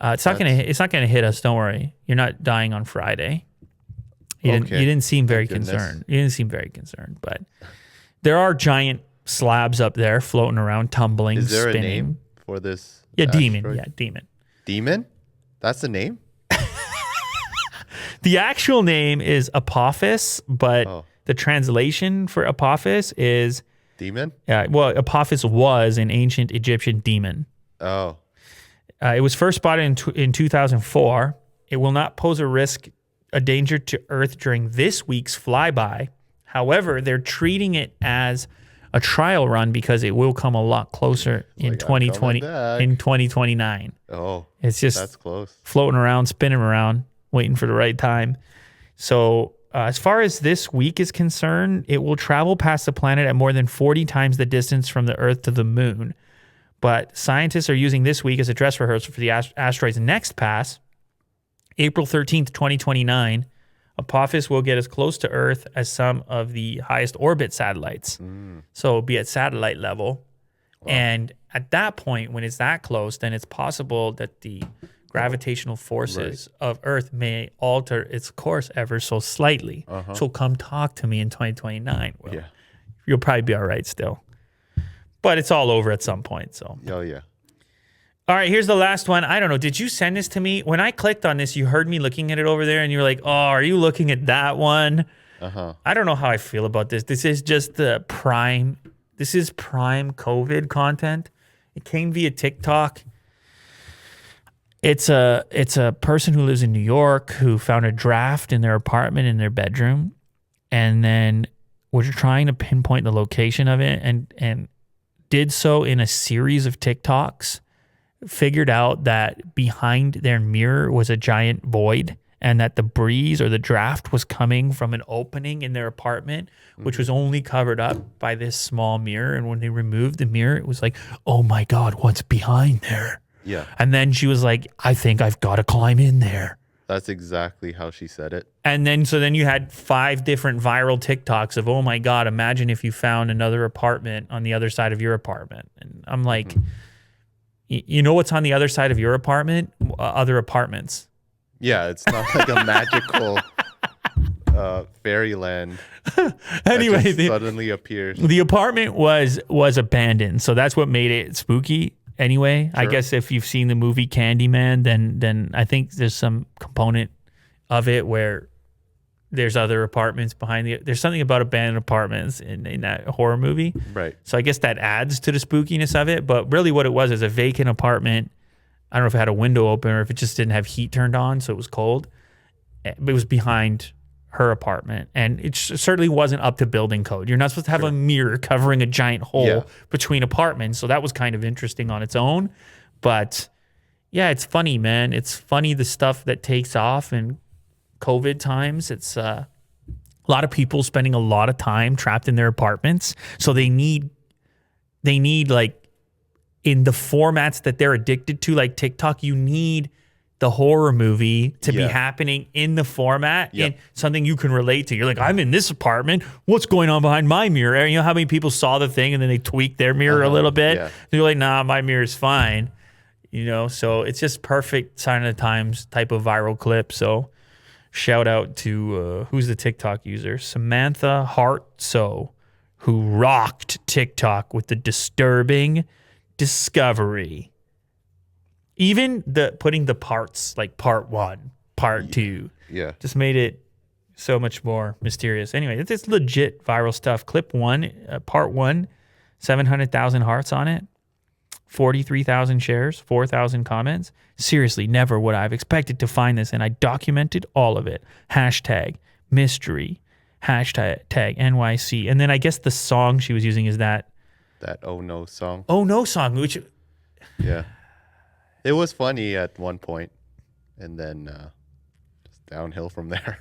It's not gonna hit us. Don't worry. You're not dying on Friday. You didn't seem very concerned. You didn't seem very concerned. But there are giant slabs up there floating around, tumbling, spinning. Is there a name for this? Yeah, asteroid? Demon. Yeah, Demon. Demon? That's the name? The actual name is Apophis, but the translation for Apophis is demon. Yeah. Well, Apophis was an ancient Egyptian demon. Oh. It was first spotted in 2004. It will not pose a danger to Earth during this week's flyby. However, they're treating it as a trial run because it will come a lot closer in 2029. Oh, it's just that's close. Floating around, spinning around, waiting for the right time. So as far as this week is concerned, it will travel past the planet at more than 40 times the distance from the Earth to the moon. But scientists are using this week as a dress rehearsal for the asteroid's next pass, April 13th, 2029. Apophis will get as close to Earth as some of the highest orbit satellites. So it'll be at satellite level. Wow. And at that point, when it's that close, then it's possible that the gravitational forces of Earth may alter its course ever so slightly. So come talk to me in 2029. Well, you'll probably be all right still. But it's all over at some point. So. Oh, yeah. All right, here's the last one. I don't know. Did you send this to me? When I clicked on this, you heard me looking at it over there, and you were like, oh, are you looking at that one? I don't know how I feel about this. This is just prime COVID content. It came via TikTok. It's a person who lives in New York who found a draft in their apartment in their bedroom, and then was trying to pinpoint the location of it, and did so in a series of TikToks. Figured out that behind their mirror was a giant void, and that the breeze or the draft was coming from an opening in their apartment, which was only covered up by this small mirror. And when they removed the mirror, it was like, oh my God, what's behind there? Yeah. And then she was like, I think I've got to climb in there. That's exactly how she said it. And then you had 5 different viral TikToks of, oh my God, imagine if you found another apartment on the other side of your apartment. And I'm like, you know what's on the other side of your apartment? Other apartments. Yeah, it's not like a magical fairyland. Anyway, suddenly appears. The apartment was abandoned, so that's what made it spooky. Anyway, sure. I guess if you've seen the movie Candyman, then I think there's some component of it where there's other apartments behind there's something about abandoned apartments in that horror movie. Right. So I guess that adds to the spookiness of it. But really what it was is a vacant apartment. I don't know if it had a window open or if it just didn't have heat turned on, so it was cold. But it was behind her apartment. And it certainly wasn't up to building code. You're not supposed to have a mirror covering a giant hole between apartments. So that was kind of interesting on its own. But yeah, it's funny, man. It's funny the stuff that takes off in COVID times. It's a lot of people spending a lot of time trapped in their apartments. So they need like in the formats that they're addicted to, like TikTok, you need the horror movie to be happening in the format in something you can relate to. You're like, I'm in this apartment. What's going on behind my mirror? And you know how many people saw the thing and then they tweaked their mirror a little bit? Yeah. They're like, nah, my mirror's fine. You know, so it's just perfect sign of the times type of viral clip. So shout out to, who's the TikTok user? Samantha Hart-So, who rocked TikTok with the disturbing discovery. Even putting the parts, like part 1, part 2, just made it so much more mysterious. Anyway, it's legit viral stuff. Clip 1, part 1, 700,000 hearts on it. 43,000 shares, 4,000 comments. Seriously, never would I have expected to find this, and I documented all of it. Hashtag mystery, hashtag NYC. And then I guess the song she was using is that Oh No song. Oh No song, which Yeah. It was funny at one point, and then just downhill from there.